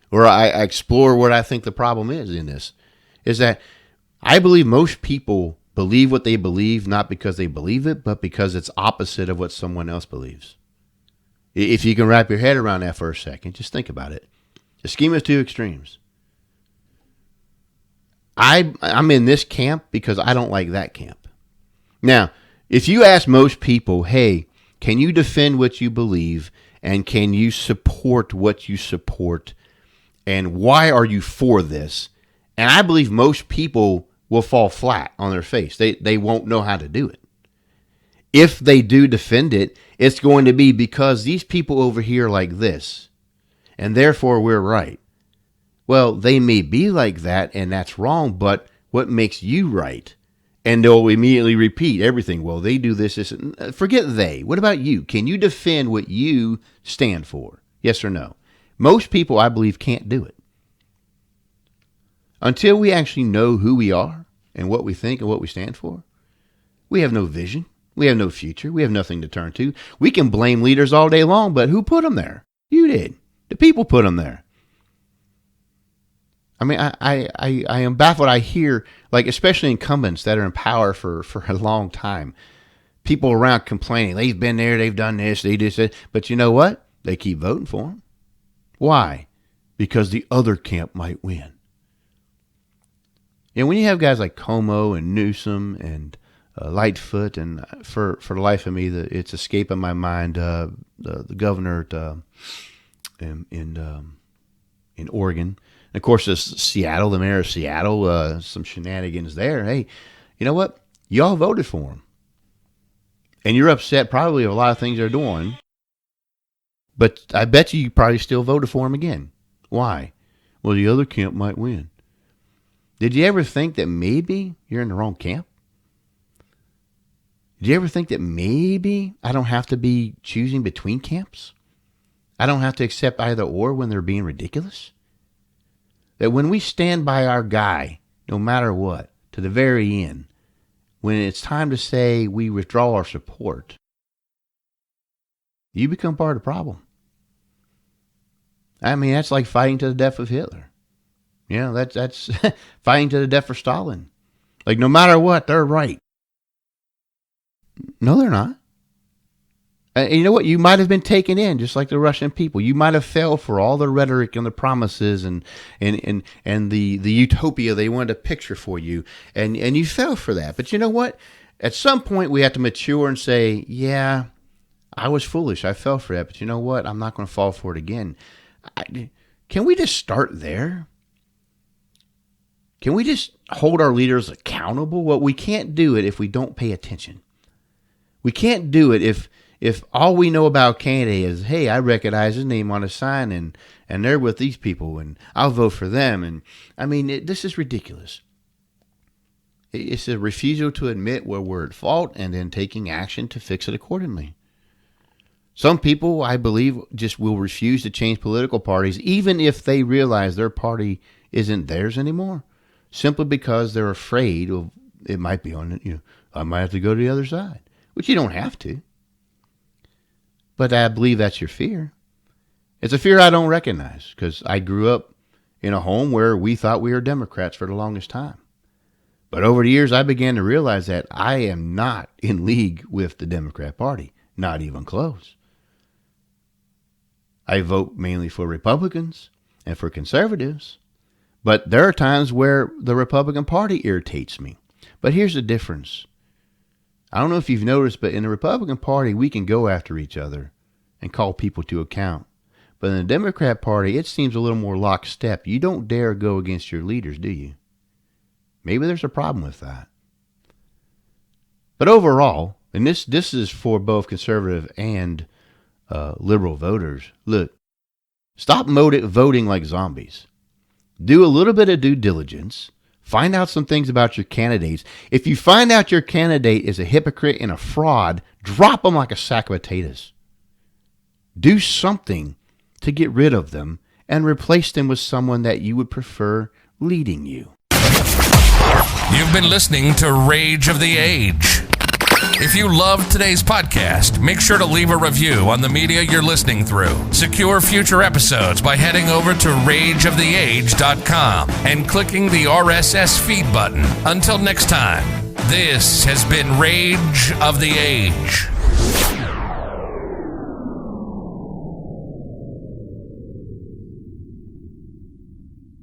where I explore what I think the problem is in this, is that I believe most people believe what they believe, not because they believe it, but because it's opposite of what someone else believes. If you can wrap your head around that for a second, just think about it. The scheme of two extremes. I'm in this camp because I don't like that camp. Now, if you ask most people, hey, can you defend what you believe and can you support what you support and why are you for this? And I believe most people will fall flat on their face. They won't know how to do it. If they do defend it, it's going to be because these people over here are like this, and therefore we're right. Well, they may be like that, and that's wrong, but what makes you right? And they'll immediately repeat everything. Well, they do this. Forget they. What about you? Can you defend what you stand for? Yes or no? Most people, I believe, can't do it. Until we actually know who we are and what we think and what we stand for, we have no vision. We have no future. We have nothing to turn to. We can blame leaders all day long, but who put them there? You did. The people put them there. I mean, I am baffled. I hear, like, especially incumbents that are in power for a long time, people around complaining, they've been there, they've done this, they did this. But you know what? They keep voting for them. Why? Because the other camp might win. And when you have guys like Como and Newsom and Lightfoot, and for the life of me, it's escaping my mind, the governor in Oregon. And of course, Seattle, the mayor of Seattle, some shenanigans there. Hey, you know what? Y'all voted for him. And you're upset probably of a lot of things they're doing. But I bet you probably still voted for him again. Why? Well, the other camp might win. Did you ever think that maybe you're in the wrong camp? Did you ever think that maybe I don't have to be choosing between camps? I don't have to accept either or when they're being ridiculous? That when we stand by our guy, no matter what, to the very end, when it's time to say we withdraw our support, you become part of the problem. I mean, that's like fighting to the death of Hitler. That's fighting to the death for Stalin. Like, no matter what, they're right. No, they're not. And you know what? You might have been taken in, just like the Russian people. You might have fell for all the rhetoric and the promises and the utopia they wanted to picture for you, and you fell for that. But you know what? At some point, we have to mature and say, yeah, I was foolish. I fell for that. But you know what? I'm not going to fall for it again. Can we just start there? Can we just hold our leaders accountable? Well, we can't do it if we don't pay attention. We can't do it if all we know about a candidate is, hey, I recognize his name on a sign and they're with these people and I'll vote for them. And I mean, this is ridiculous. It's a refusal to admit where we're at fault and then taking action to fix it accordingly. Some people, I believe, just will refuse to change political parties, even if they realize their party isn't theirs anymore, simply because they're afraid of it might be on, I might have to go to the other side, which you don't have to. But I believe that's your fear. It's a fear I don't recognize because I grew up in a home where we thought we were Democrats for the longest time. But over the years, I began to realize that I am not in league with the Democrat Party, not even close. I vote mainly for Republicans and for conservatives, but there are times where the Republican Party irritates me. But here's the difference. I don't know if you've noticed, but in the Republican Party, we can go after each other and call people to account. But in the Democrat Party, it seems a little more lockstep. You don't dare go against your leaders, do you? Maybe there's a problem with that. But overall, and this is for both conservative and liberal voters, look, stop voting like zombies. Do a little bit of due diligence. Find out some things about your candidates. If you find out your candidate is a hypocrite and a fraud, drop them like a sack of potatoes. Do something to get rid of them and replace them with someone that you would prefer leading you. You've been listening to Rage of the Age. If you loved today's podcast, make sure to leave a review on the media you're listening through. Secure future episodes by heading over to rageoftheage.com and clicking the RSS feed button. Until next time, this has been Rage of the Age.